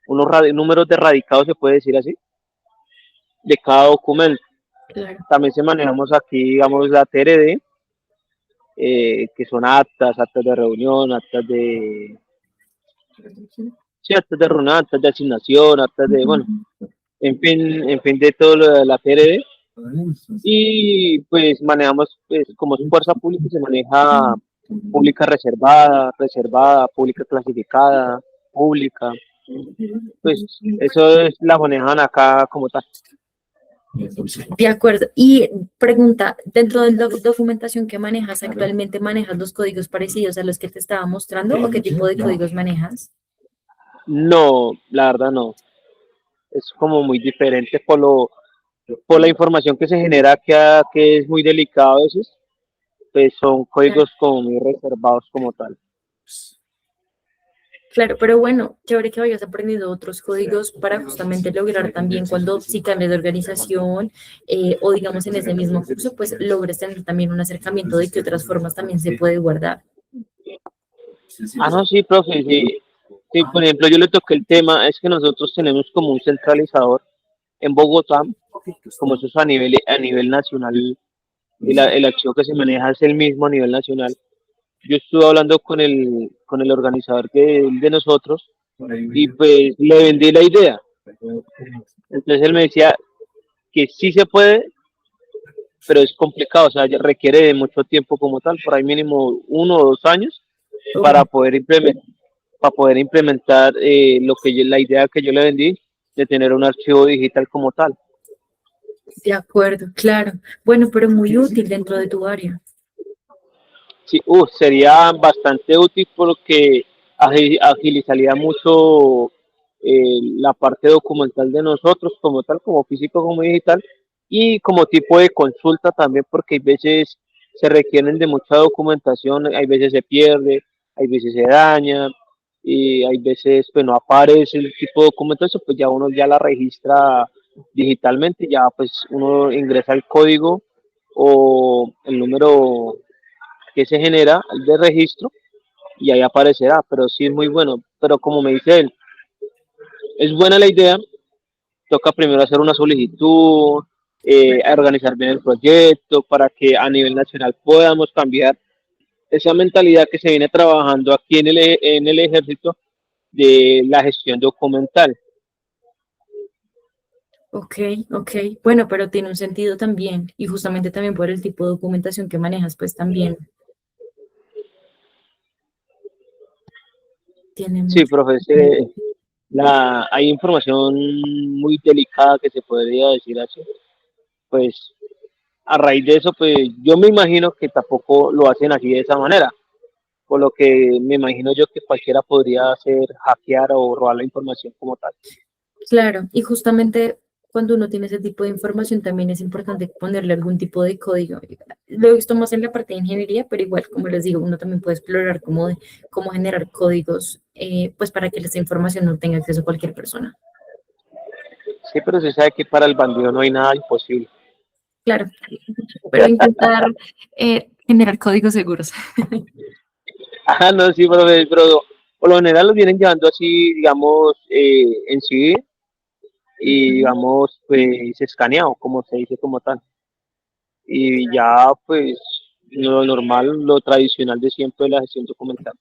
números de radicados, se puede decir así, de cada documento. Claro. También se manejamos aquí, digamos, la TRD, que son actas de reunión, sí, actas de reunión, actas de asignación, actas de, bueno, en fin de todo lo de la TRD. Y pues manejamos, pues, como es fuerza pública, se maneja pública reservada, reservada, pública clasificada, pública. Pues eso es, la manejan acá como tal. De acuerdo. Y pregunta, dentro de la documentación que manejas actualmente, ¿manejas los códigos parecidos a los que te estaba mostrando o qué tipo de códigos manejas? No, la verdad no. Es como muy diferente por la información que se genera, que es muy delicado a veces, pues son códigos como muy reservados como tal. Claro, pero bueno, chévere que vayas aprendiendo otros códigos para justamente lograr también cuando si cambias de organización o digamos en ese mismo curso, pues logres tener también un acercamiento de que otras formas también se puede guardar. Ah, no, sí, profe, sí. Sí, por ejemplo, yo le toqué el tema, es que nosotros tenemos como un centralizador en Bogotá, como eso es a nivel nacional, el archivo que se maneja es el mismo a nivel nacional. Yo estuve hablando con el organizador de nosotros y pues le vendí la idea. Entonces él me decía que sí se puede, pero es complicado, o sea, requiere de mucho tiempo como tal, por ahí mínimo 1 o 2 años Oh, para poder implementar la idea que yo le vendí de tener un archivo digital como tal. de acuerdo, claro. Bueno, pero muy útil dentro de tu área. Sí, sería bastante útil porque agilizaría mucho la parte documental de nosotros como tal, como físico, como digital, y como tipo de consulta también, porque hay veces se requieren de mucha documentación, hay veces se pierde, hay veces se daña, y hay veces pues no aparece el tipo de documentación, pues ya uno ya la registra digitalmente, ya pues uno ingresa el código o el número que se genera de registro y ahí aparecerá, pero sí es muy bueno. Pero como me dice él, es buena la idea, toca primero hacer una solicitud, organizar bien el proyecto para que a nivel nacional podamos cambiar esa mentalidad que se viene trabajando aquí en el ejército de la gestión documental. Ok, ok. Bueno, pero tiene un sentido también. Y justamente también por el tipo de documentación que manejas, pues también tiene Sí, mucho. profe, hay información muy delicada que se podría decir así. Pues a raíz de eso, pues yo me imagino que tampoco lo hacen así de esa manera, por lo que me imagino yo que cualquiera podría hacer hackear o robar la información como tal. Claro, y justamente cuando uno tiene ese tipo de información también es importante ponerle algún tipo de código. Lo he visto más en la parte de ingeniería, pero igual, como les digo, uno también puede explorar cómo generar códigos, pues para que esa información no tenga acceso a cualquier persona. Sí, pero se sabe que para el bandido no hay nada imposible. Claro, pero intentar generar códigos seguros. Ah, no, sí, pero por lo general los vienen llevando así, digamos, en sí y Ujú. digamos, pues escaneado, como se dice como tal. Y ya, pues, lo normal, lo tradicional de siempre de la gestión documental.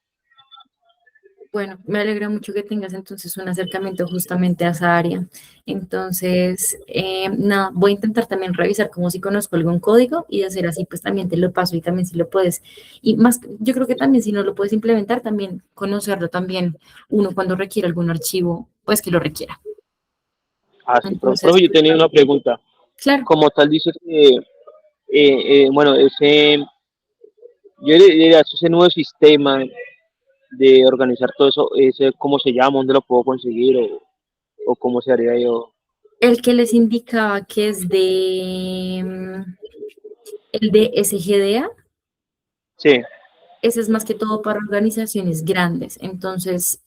Bueno, me alegra mucho que tengas entonces un acercamiento justamente a esa área. Entonces, nada, voy a intentar también revisar como si conozco algún código y de hacer así, pues también te lo paso y también si lo puedes. Y más, yo creo que también si no lo puedes implementar, también conocerlo también uno cuando requiere algún archivo, pues que lo requiera. Ah, sí, Entonces, profe, yo pues, tenía una pregunta. claro, Como tal, dice que, bueno, yo le diría, ese nuevo sistema de organizar todo eso, ese, ¿cómo se llama? ¿Dónde lo puedo conseguir? O cómo se haría yo? el que les indicaba que es de el de SGDA. Sí, Ese es más que todo para organizaciones grandes. Entonces,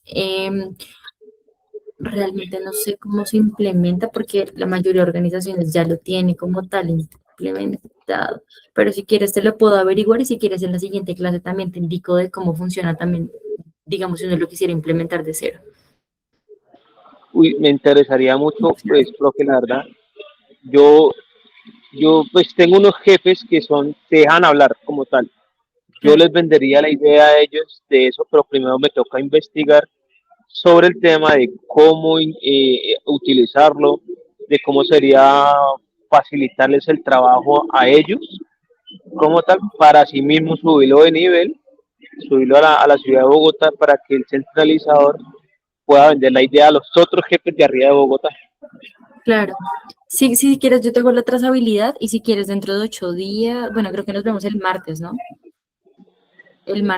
realmente no sé cómo se implementa porque la mayoría de organizaciones ya lo tiene como tal implementado. Pero si quieres te lo puedo averiguar y si quieres en la siguiente clase también te indico de cómo funciona también, digamos, si uno lo quisiera implementar de cero. uy, me interesaría mucho, pues, profe, la verdad. Yo, yo, pues, tengo unos jefes que te dejan hablar como tal. Yo Claro, les vendería la idea a ellos de eso, pero primero me toca investigar sobre el tema de cómo utilizarlo, de cómo sería facilitarles el trabajo a ellos como tal, para así mismo subirlo de nivel, subirlo a la ciudad de Bogotá para que el centralizador pueda vender la idea a los otros jefes de arriba de Bogotá. claro. Sí, si quieres, yo tengo la trazabilidad y si quieres dentro de 8 días, bueno, creo que nos vemos el martes, ¿no?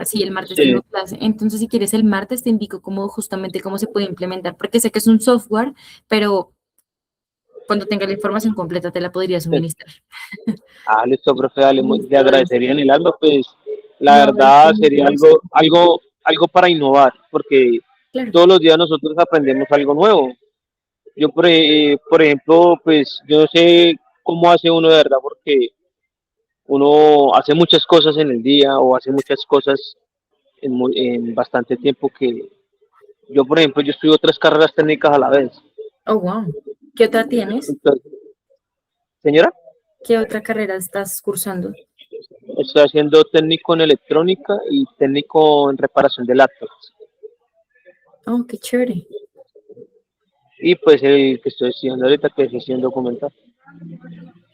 Sí, el martes Sí. tengo clase. Entonces, si quieres el martes, te indico cómo justamente cómo se puede implementar, porque sé que es un software, pero cuando tenga la información completa te la podría suministrar. Ah, listo, profe, dale, le Listo, Dani. agradecería en el alma, pues la No, es verdad con mucho sería gusto. algo para innovar, porque Claro, todos los días nosotros aprendemos algo nuevo. Yo, por ejemplo, pues yo no sé cómo hace uno de verdad, porque uno hace muchas cosas en el día o hace muchas cosas en bastante tiempo que yo, por ejemplo, yo estudio 3 carreras técnicas a la vez. oh, wow. ¿Qué otra tienes? Entonces, señora. ¿Qué otra carrera estás cursando? Estoy haciendo técnico en electrónica y técnico en reparación de laptops. Oh, qué chévere. Y pues el que estoy estudiando ahorita, que es gestión documental.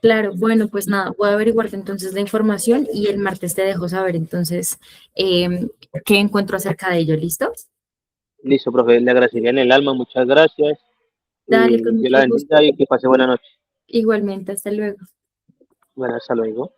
Claro, bueno, pues nada, voy a averiguarte entonces la información y el martes te dejo saber entonces qué encuentro acerca de ello, ¿listo? Listo, profe, le agradecería en el alma, muchas gracias. Dale, con Dios la mucho gusto. bendiga y que pase buena noche. Igualmente, hasta luego. Bueno, hasta luego.